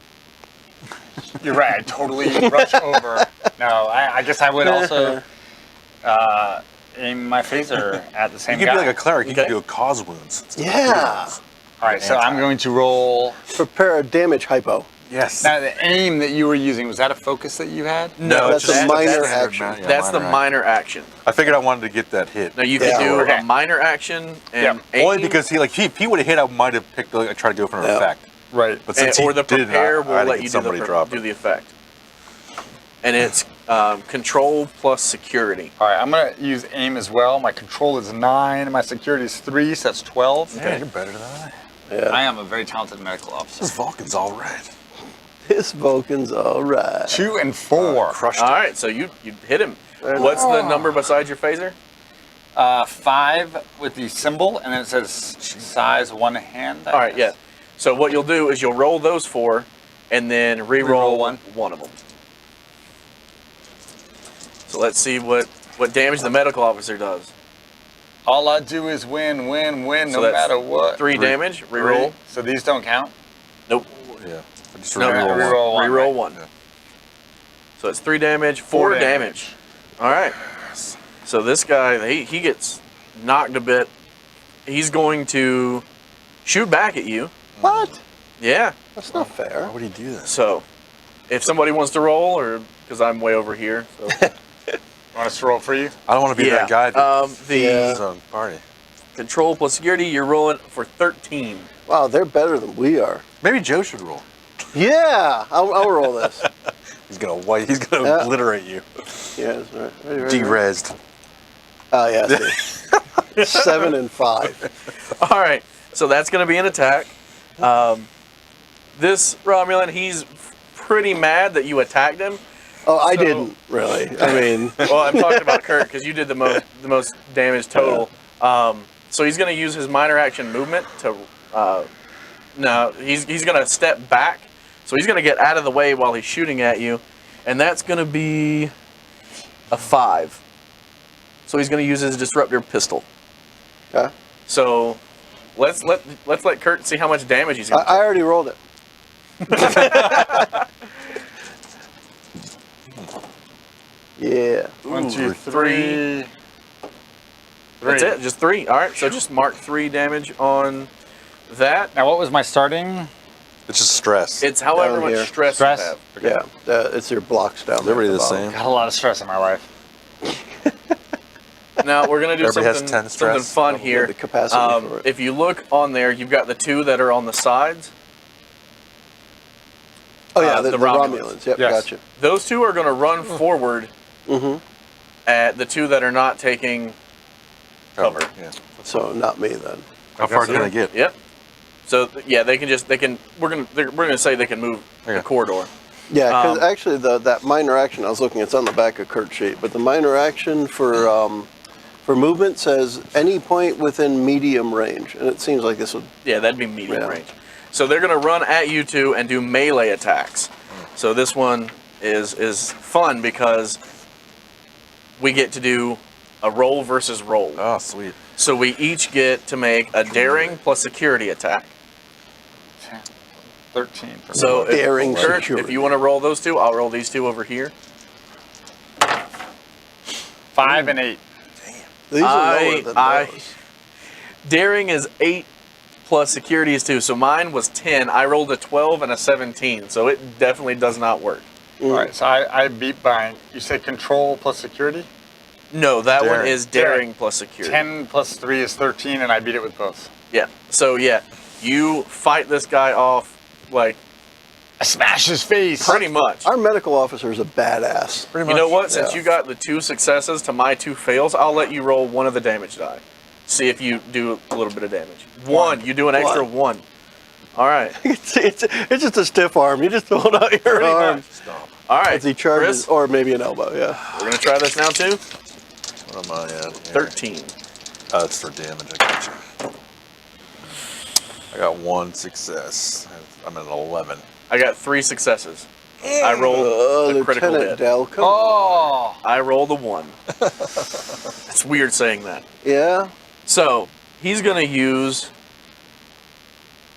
Romulan. You're right. I totally rush over. No, I guess I would also aim my phaser at the same You could guy. be like a cleric. You Okay. could do a cause wounds. Yeah. All right, so I'm going to roll. Prepare a damage hypo. Yes. Now, the aim that you were using, was that a focus that you had? No, that's just- a minor that's- action. yeah, That's the action. minor action. I figured I wanted to get that hit. Now you can Yeah. do Okay. a minor action and aim, Only because if he would have hit, I might have picked. I tried to go for an Yeah. effect. Right. But since or he the did, prepare I will had to let get you somebody drop do it. the effect. And it's control plus security. All right, I'm going to use aim as well. My control is 9, and my security is 3, so that's 12. Yeah, you're better than I. Yeah. I am a very talented medical officer. This Vulcan's all right. This Vulcan's all right. 2 and 4. Crushed All it. right, so you hit him. Very What's the number beside your phaser? 5 with the symbol, and then it says size 1 hand. I All right, yeah. guess. So what you'll do is you'll roll those 4, and then re-roll Re-roll one of them. So let's see what damage the medical officer does. All I do is win, So no that's matter what. 3 damage. Re-roll. So these don't count? Nope. Yeah. I just No, re-roll one. re-roll. one, Re-roll right? 1. Yeah. So it's 3 damage, 4 4 damage. All right. So this guy, he gets knocked a bit. He's going to shoot back at you. What? Yeah. That's not fair. Why would he do this? So if somebody wants to roll, or because I'm way over here. So Want us to roll for you? I don't want to be that guy that the Yeah. is on party. control plus security, you're rolling for 13. Wow, they're better than we are. Maybe Joe should roll. Yeah, I'll roll this. He's gonna white. He's gonna Yeah. obliterate you. Yeah, that's right. Ready. Derezzed. Oh, yeah, see. 7 and 5. All right. So that's going to be an attack. This Romulan, he's pretty mad that you attacked him. Oh, I So- didn't, really. I mean, Well, I'm talking about Kurt because you did the most damage total. So he's going to use his minor action movement to. No, he's going to step back. So he's going to get out of the way while he's shooting at you, and that's going to be a 5. So he's going to use his disruptor pistol. okay. So let's let Kurt see how much damage he's going to. I already rolled it. Yeah. 1, 2, 3. 3. That's it, just 3. All right, so just mark 3 damage on that. Now, what was my starting? It's just stress. It's however Down much here. stress, Stress? you have. Yeah, it's your blocks down there. Everybody at the bottom. same. Got a lot of stress in my life. Now we're gonna do Everybody has something 10 stress. fun Probably here. the capacity for it. If you look on there, you've got the two that are on the sides. Oh yeah, the the Romulans. Romulans. Yep, Yes. gotcha. Those two are gonna run forward at the two that are not taking cover. Yeah. So not me then. How far can I get? Yep. So yeah, they can. We're gonna say they can move the Okay. corridor. Yeah, because Um, actually that minor action I was looking, it's on the back of Kurt's sheet, but the minor action for movement says any point within medium range, and it seems like this would. Yeah, that'd be medium Yeah. range. So they're gonna run at you two and do melee attacks. So this one is fun because we get to do a roll versus roll. Oh, sweet. So we each get to make a daring plus security attack. 10, 13. So Daring Kurt, security. if you want to roll those two, I'll roll these two over here. 5 and 8. These are lower than those. Daring is 8 plus security is 2. So mine was 10. I rolled a 12 and a 17. So it definitely does not work. All right, so I beat by, you said control plus security? No, that one Daring. is daring Daring. plus security. 10 plus 3 is 13, and I beat it with both. Yeah. So yeah, you fight this guy off like I smash his face. pretty much. Our medical officer is a badass. Pretty You know what? Yeah. Since you got the 2 successes to my 2 fails, I'll let you roll one of the damage die. See if you do a little bit of damage. One. You do an extra 1. All right. it's just a stiff arm. You just throw it out your Pretty arm much. All right. as he charges, Chris, or maybe an elbow. Yeah. we're gonna try this now too. What am I at? Here? 13. Oh, it's for damage. I got you. I got 1 success. I'm at an 11. I got 3 successes. I rolled the critical Lieutenant hit. Dell. Come on. Oh! I rolled a 1. It's weird saying that. Yeah. So he's gonna use.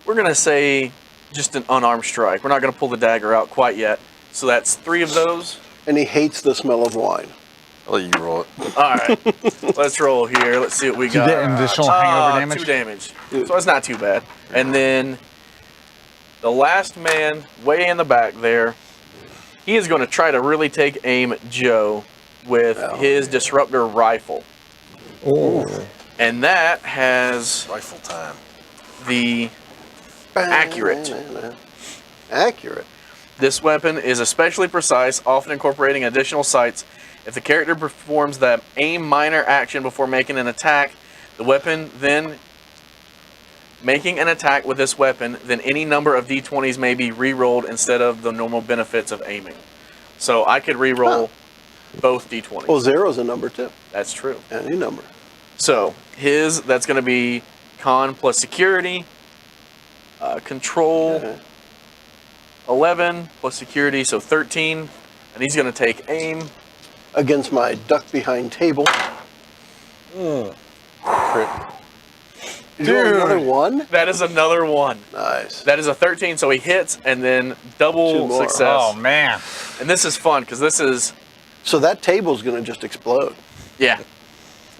We're gonna say just an unarmed strike. We're not gonna pull the dagger out quite yet. So that's 3 of those. And he hates the smell of wine. I'll let you roll it. All right, let's roll here. Let's see what we You got. get an additional hangover damage? 2 damage. So it's not too bad. And then the last man, way in the back there, he is going to try to really take aim at Joe with his disruptor rifle. Oh. And that has Rifle time. the accurate. Accurate. This weapon is especially precise, often incorporating additional sights. If the character performs the aim minor action before making an attack, the weapon then making an attack with this weapon, then any number of d20s may be re-rolled instead of the normal benefits of aiming. So I could re-roll both d20s. Well, zero's a number too. That's true. Any number. So that's going to be con plus security, control, Okay. 11 plus security, so 13. And he's going to take aim. Against my duck behind table. Crit. You roll another one? That is another 1. Nice. That is a 13, so he hits, and then 2 double more. success. Oh, man. And this is fun, because this is, So that table's going to just explode. yeah.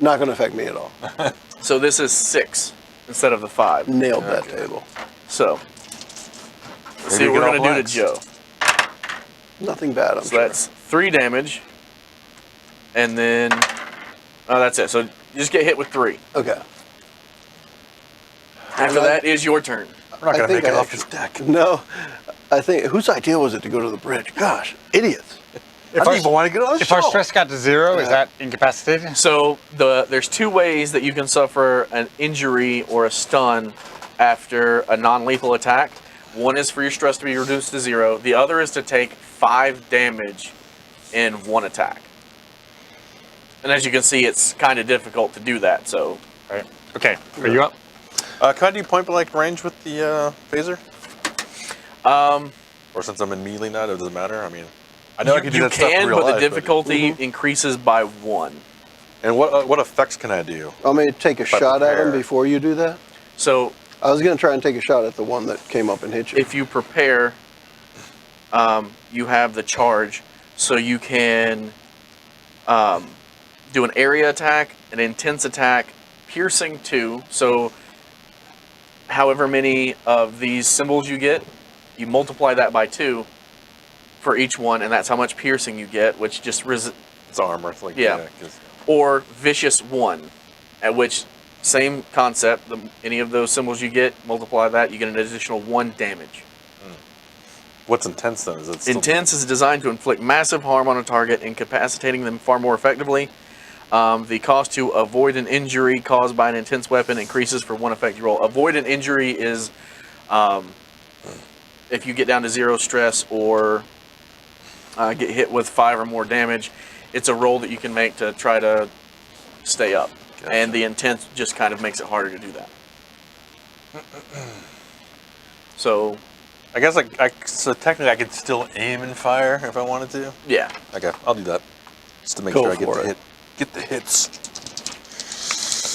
Not going to affect me at all. So this is 6 instead of the 5. Nailed that table. So, let's see Maybe what we're get going to off do to legs. Joe. Nothing bad, I'm So sure. that's 3 damage. And then, oh, that's it. So you just get hit with 3. Okay. After that is your turn. We're not going to think make it I off his deck. No. I think, whose idea was it to go to the bridge? Gosh, idiots. I didn't even want to get on the If our show. stress got to 0, is Yeah. that incapacitated? So there's 2 ways that you can suffer an injury or a stun after a non-lethal attack. One is for your stress to be reduced to 0. The other is to take 5 damage in 1 attack. And as you can see, it's kind of difficult to do that. So Right. Okay, are you up? Can I do point blank range with the phaser? Or since I'm in melee now, does it matter? I mean, I know I can do you that stuff in can, real but the life, difficulty increases by 1. And what effects can I do? Want me to take a I shot at him prepare. before you do that? So I was going to try and take a shot at the one that came up and hit you. if you prepare, you have the charge, so you can do an area attack, an intense attack, piercing 2. So however many of these symbols you get, You multiply that by 2 for each one, and that's how much piercing you get, which just It's armor. It's like, Yeah. 'cause- or vicious 1, at which same concept. Any of those symbols you get, multiply that, you get an additional 1 damage. What's intense then? Is it still... Intense is designed to inflict massive harm on a target, incapacitating them far more effectively. The cost to avoid an injury caused by an intense weapon increases for 1 effect you roll. Avoid an injury is if you get down to 0 stress or get hit with 5 or more damage, it's a roll that you can make to try to stay up. Gotcha. And the intense just kind of makes it harder to do that. So, I guess so technically I could still aim and fire if I wanted to. yeah. Okay, I'll do that. Just to make Go sure I get for the it. hit. Get the hits.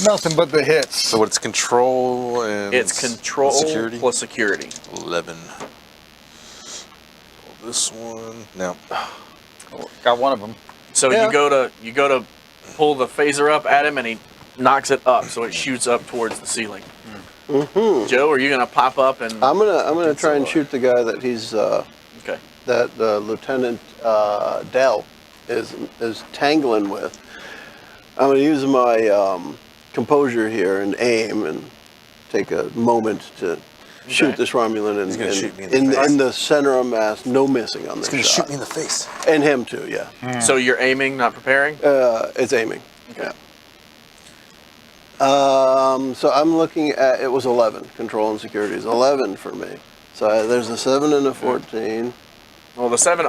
Nothing but the hits. So it's control and It's control security. plus security. 11. This one. No. Got one of them. So Yeah. you go to pull the phaser up at him, and he knocks it up, so it shoots up towards the ceiling. Mm-hmm. Joe, are you gonna pop up and? I'm gonna try and shoot the guy that he's Okay. that Lieutenant Dell is tangling with. I'm gonna use my composure here and aim and take a moment to shoot this Romulan He's gonna shoot me in the face. in the center of mass, no missing on this It's gonna shot. shoot me in the face. And him too, yeah. So you're aiming, not preparing. It's aiming. Okay. So I'm looking at, it was 11. Control and security is 11 for me. So there's a 7 and a 14. Well, the 7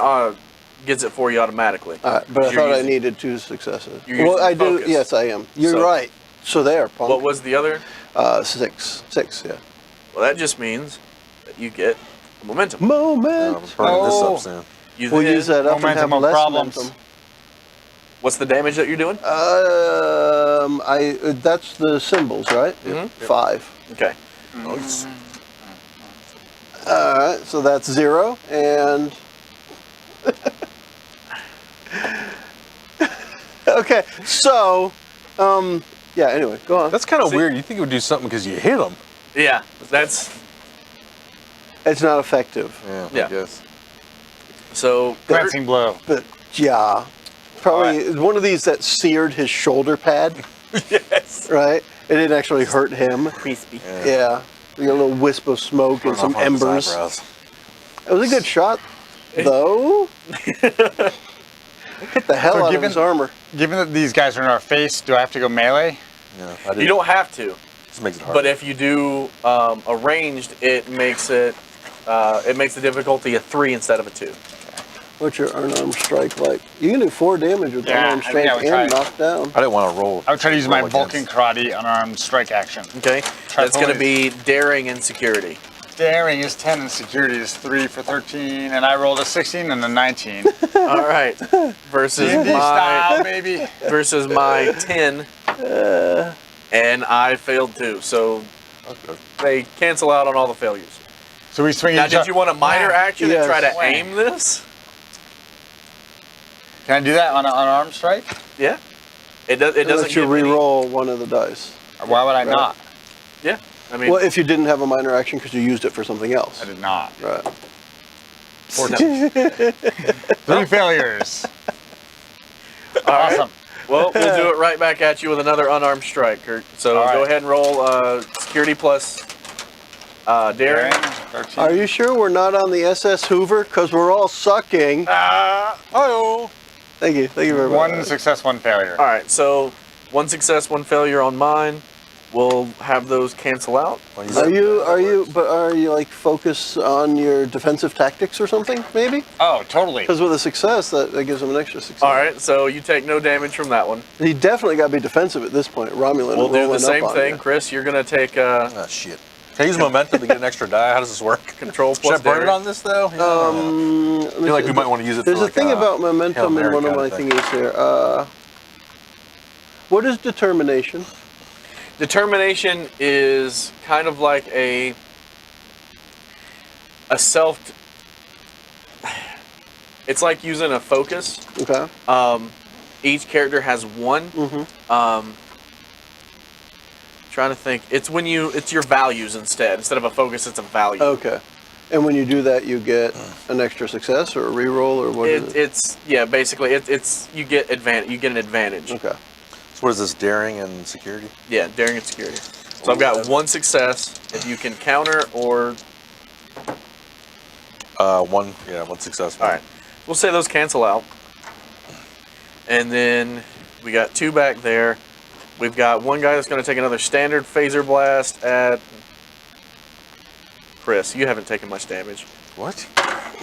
gets it for you automatically. All right, but I You're thought I using- needed 2 successes. You're Well, using I do. focus. Yes, I am. You're So- right. So there, punk. What was the other? 6. 6, yeah. Well, that just means that you get momentum. I'm Moment. burning this Oh. up soon. You We'll then- use that up and Momentum have of less problems. momentum. What's the damage that you're doing? That's the symbols, right? Mhm. 5. Okay. Nice. All right, so that's 0 and. Okay, so, yeah. Anyway, go on. That's kind of See- weird. You think it would do something because you hit him. Yeah, that's It's not effective, Yeah. I guess. so. Glancing blow. but yeah, probably one of these that seared his shoulder pad. Yes. Right? It didn't actually hurt him. Crispy. Yeah. We got a little wisp of smoke and Burn some off one of his embers. eyebrows. It was a good shot, though. Hit the hell So out of given- his armor. Given that these guys are in our face, do I have to go melee? Yeah, I did. You don't have to, Just makes it hard. but if you do a ranged, it makes the difficulty a 3 instead of a 2. What's your unarmed strike like? You can do 4 damage with Yeah, unarmed I think strike I would and try it. knock down. I didn't want to roll. I would try to use my roll Vulcan against. Karate unarmed strike action. Okay. Try That's going to pulling- be daring and security. Daring is 10 and security is 3 for 13, and I rolled a 16 and a 19. All right. Versus D&D style, my baby. versus my 10, and I failed too. So Okay. they cancel out on all the failures. So we swing Now, each did other. you want a minor action Yes. and try to Wham. aim this? Can I do that on an unarmed strike? Yeah. It does. It It doesn't lets you give any- re-roll one of the dice. Or why would I Right. not? Yeah. I mean, Well, if you didn't have a minor action because you used it for something else. I did not. Right. 4 damage. 3 failures. All right. Awesome. Well, we'll do it right back at you with another unarmed strike, Kurt. So All go right. ahead and roll security plus daring. 13. Are you sure we're not on the SS Hoover? Because we're all sucking. Oh. Thank you. Thank you very much. 1 success, 1 failure. All right. So 1 success, 1 failure on mine. We'll have those cancel out. Are you like focused on your defensive tactics or something, maybe? Oh, totally. Because with a success, that gives him an extra success. All right. So you take no damage from that one. He definitely got to be defensive at this point. Romulan We'll do rolling the same up on thing, you. Chris. You're gonna take Oh, shit. Can I use momentum to get an extra die? How does this work? control Should I plus burn it daring. on this, though? Let me I feel like see. we might want to use it There's for a like thing a about Hail momentum in Mary one of kind my of thing. thingies here. What is determination? Determination is kind of like a self. It's like using a focus. Okay. Each character has one. Mm-hmm. Trying to think. It's your values instead. Instead of a focus, it's a value. Okay. And when you do that, you get an extra success or a reroll or what is it? Basically it's you get an advantage. Okay. So what is this, daring and security? Yeah, daring and security. So I've got 1 success. If you can counter or One success. all right, we'll say those cancel out. And then we got 2 back there. We've got 1 guy that's going to take another standard phaser blast at Chris. You haven't taken much damage. What?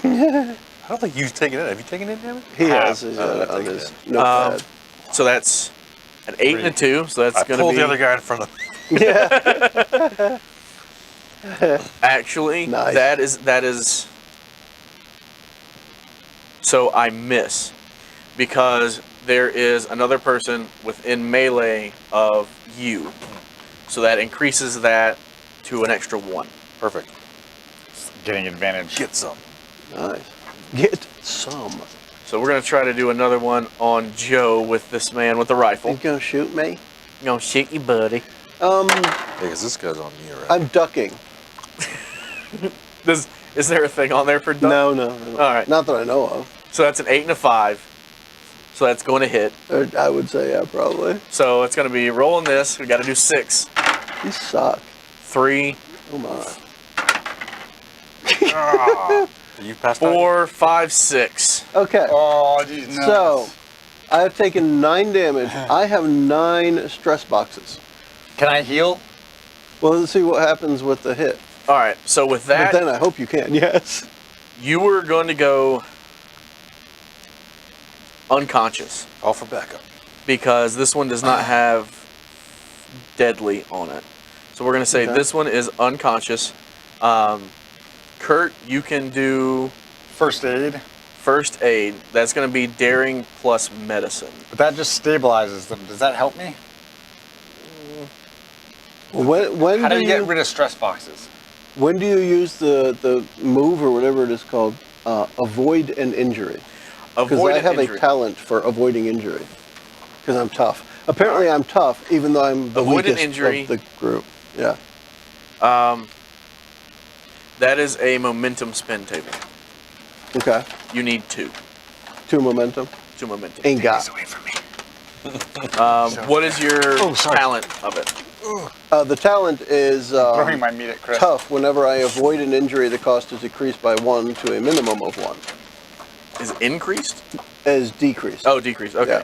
I don't think you've taken it. Have you taken it damage? He has I've on taken his it. notepad. So that's an 8 and a 2. So that's I going to pulled be the other guy in front of Yeah. actually Nice. that is. So I miss because there is another person within melee of you. So that increases that to an extra 1. Perfect. Getting advantage. Get some. Nice. Get some. So we're going to try to do another one on Joe with this man with the rifle. You gonna shoot me? Gonna shoot you, buddy. Yeah, because this guy's on me already. I'm ducking. Is there a thing on there for duck? No. All right. Not that I know of. So that's an 8 and a 5. So that's going to hit. Or I would say, yeah, probably. So it's going to be rolling this. We got to do 6, You suck. 3, Oh my. You passed out? 4, 5, 6. Okay. Oh, geez, no. So, I have taken 9 damage. I have 9 stress boxes. Can I heal? Well, let's see what happens with the hit. All right. So with But that, then I hope you can, yes. you were going to go unconscious All for backup. because this one does not have deadly on it. So we're going to say Okay. this one is unconscious. Kurt, you can do First aid. first aid. That's going to be daring plus medicine. But that just stabilizes them. Does that help me? When How do do you get rid of stress boxes? when do you use the move or whatever it is called, avoid an injury? Because Avoid I an have injury. a talent for avoiding injury. Because I'm tough. Apparently I'm tough, even though I'm the Avoid an weakest injury. of the group. Yeah. That is a momentum spin table. Okay. You need 2. 2 momentum. 2 momentum. Ain't got. away from me. What is your sorry. talent of it? The talent is Throwing my meat at Chris. tough. Whenever I avoid an injury, the cost is decreased by 1 to a minimum of 1. Is increased? Is decreased. Oh, decreased. Okay.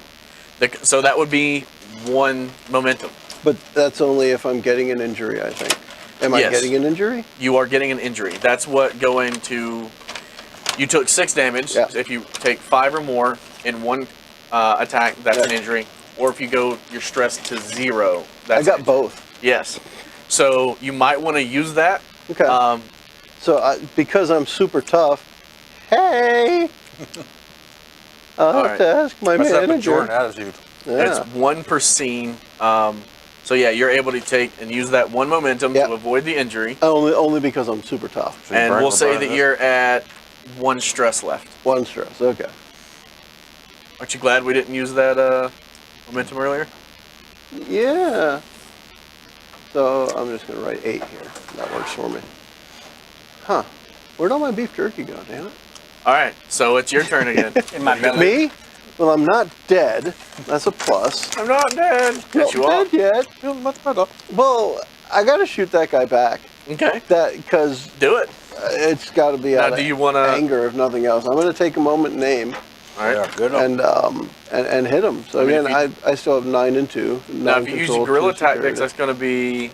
So that would be 1 momentum. But that's only if I'm getting an injury, I think. Am I Yes. getting an injury? You are getting an injury. That's what going to. You took 6 damage. Yeah. If you take 5 or more in 1 attack, that's Yeah. an injury. Or if you go your stress to 0, that's I got an injury. both. Yes. So you might want to use that. Okay. So because I'm super tough, hey, I'll have right. to ask my That's that manager. Jordan attitude. Yeah. It's 1 per scene. So yeah, you're able to take and use that 1 momentum Yeah. to avoid the injury. Only because I'm super tough. So you And burn- we'll say burn that this? you're at 1 stress left. 1 stress. Okay. Aren't you glad we didn't use that momentum earlier? Yeah. So I'm just gonna write 8 here. That works for me. Huh. Where'd all my beef jerky go, damn it? All right, so it's your turn again. In my belly. Me? Well, I'm not dead. That's a plus. I'm not dead. Not Cut you off. dead yet. Well, I gotta shoot that guy back. Okay, Because do it. it's got to be Now, out do of you wanna- anger, if nothing else. I'm going to take a moment and aim All right. Yeah, good. and hit him. So I mean, again, if I still have 9 and 2. Now, if you use your guerrilla tactics, that's going to be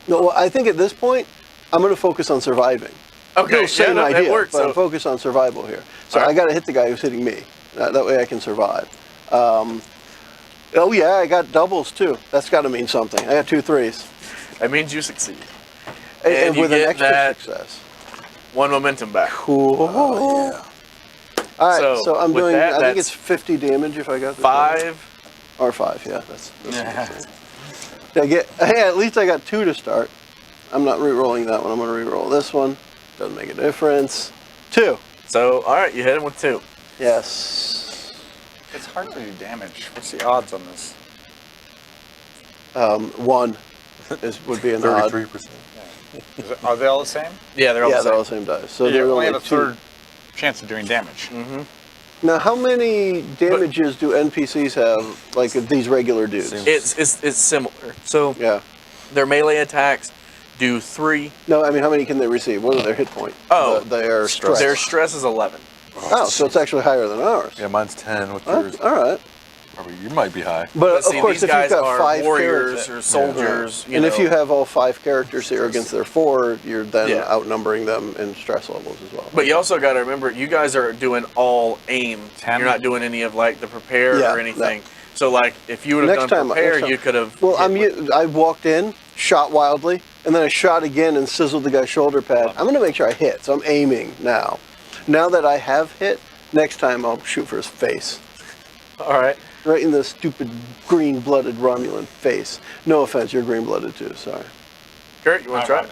No, well, I think at this point, I'm going to focus on surviving. okay. Still same yeah, idea, that works. but So, I'm focused on survival here. So All right. I got to hit the guy who's hitting me. That way I can survive. Oh yeah, I got doubles too. That's got to mean something. I got 2 3s. that means you succeed. And And you with an get extra that- success. 1 momentum back. Cool. Oh, yeah. All right, so I'm with doing. that, I think that's it's 50 damage if I got this right. 5. Or 5. Yeah, that's Did I get? Hey, at least I got 2 to start. I'm not re-rolling that one. I'm going to re-roll this one. Doesn't make a difference. 2. So, all right, you hit him with 2. Yes. It's hard to do damage. What's the odds on this? 1 would be an odd. 33%. Are they all the same? Yeah, they're all Yeah, the they're all same. the same dice. So You there's only have only a two. third chance of doing damage. Now, how many damages do NPCs have, like these regular dudes? It's similar. So Yeah. their melee attacks do 3. No, I mean, how many can they receive? What are their hit points? Oh, their stress. Their stress is 11. Oh, so it's actually higher than ours. Yeah, mine's 10 with Oh, yours. all right. Probably you might be high. But See, of course, these if guys you've got are 5 warriors characters, or soldiers. and if you have all 5 characters here against their 4, you're then Yeah. outnumbering them in stress levels as well. But you also got to remember, you guys are doing all aim. 10. You're not doing any of like the prepare Yeah, or anything. no. So like, if you would have Next done time- prepare, next time. you could have. Well, I walked in, shot wildly, and then I shot again and sizzled the guy's shoulder pad. I'm going to make sure I hit, so I'm aiming now. Now that I have hit, next time I'll shoot for his face. All right. Right in the stupid green-blooded Romulan face. No offense, you're green-blooded too, sorry. Kurt, you want to try it?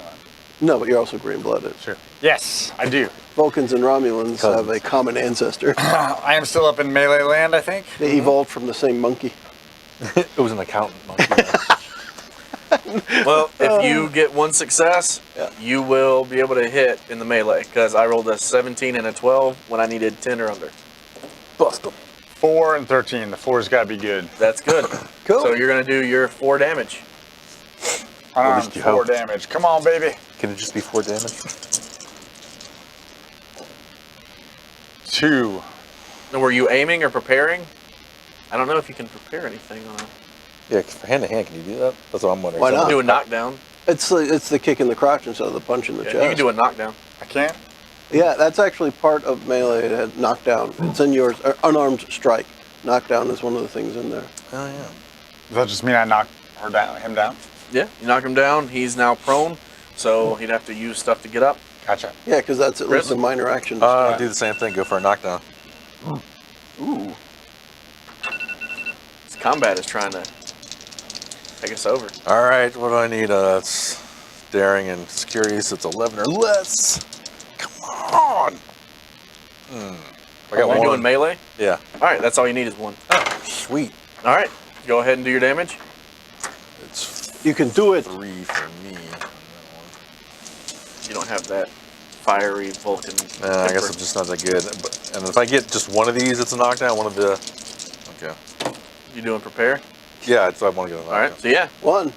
No, but you're also green-blooded. Sure. Yes, I do. Vulcans and Romulans have Cousins. a common ancestor. I am still up in melee land, I think. They evolved from the same monkey. It was an accountant monkey. Well, if you get 1 success, Yeah. you will be able to hit in the melee because I rolled a 17 and a 12 when I needed 10 or under. Bust them. 4 and 13. The 4's got to be good. That's good. Cool. So you're gonna do your 4 damage. Unarmed, least you 4 hope. damage. Come on, baby. Can it just be 4 damage? 2. Now, were you aiming or preparing? I don't know if you can prepare anything on. Yeah, for hand to hand, can you do that? That's what I'm wondering. Why not? Do a knockdown. It's the kick in the crotch instead of the punch in the Yeah, chest. you can do a knockdown. I can't. Yeah, that's actually part of melee. Knockdown. It's in yours. Unarmed strike. Knockdown is one of the things in there. Oh, yeah. Does that just mean I knock him down? Yeah, you knock him down. He's now prone, so he'd have to use stuff to get up. Gotcha. Yeah, because that's at least Chris? a minor action. Do the same thing. Go for a knockdown. Ooh. This combat is trying to take us over. All right, what do I need? It's daring and security, so it's 11 or less. Come on. I got Are you doing one. melee? Yeah. All right, that's all you need is 1. Oh, sweet. All right, go ahead and do your damage. It's You can do it. 3 for me. You don't have that fiery Vulcan. I guess temper. I'm just not that good. And if I get just one of these, it's a knockdown. One of the. Okay. You doing prepare? Yeah, I want to get a knockdown. All right, so yeah, 1. so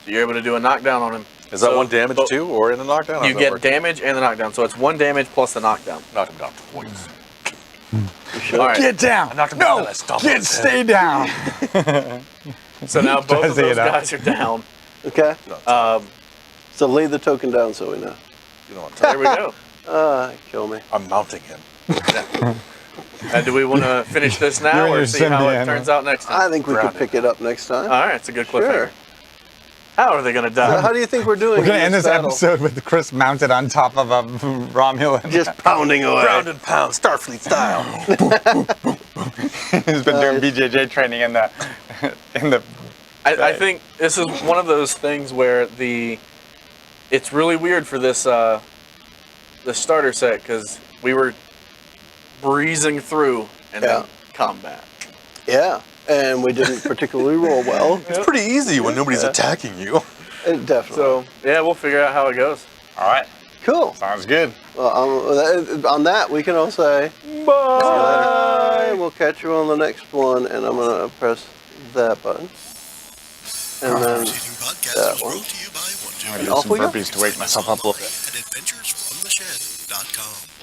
you're able to do a knockdown on him. Is that So, 1 damage but too, or in a knockdown? How You does that get work? damage and the knockdown, so it's 1 damage plus the knockdown. Knocked him down twice. All right. Get down. knocked him No. down, I stomped Get on his stay down. So now both of Does those it up. guys are down. Okay. Um, So lay the token down so we know. You know what? there we go. Kill me. I'm mounting him. Do we want to finish this now You're in or your see how it symbiont, turns out next time? I think we could Grounded. pick it up next time. All right, it's a good cliffhanger. Sure. How are they going to die? How do you think we're doing? We're going to end this battle? episode with Chris mounted on top of a Romulan. Just pounding away. Ground and pound, Starfleet style. He's been doing BJJ training in the I think this is one of those things where it's really weird for this the starter set because we were breezing through and then combat. Yeah, and we didn't particularly roll well. It's pretty easy when nobody's attacking you. Definitely. So yeah, we'll figure out how it goes. All right. Cool. Sounds good. Well, on that, we can all say bye. We'll catch you on the next one, and I'm going to press that button. And then Preceding podcast that was one. brought to you by One I'm Joe gonna Young Off do we some go. burpees to wake myself up a little bit. at adventuresfromtheshed.com.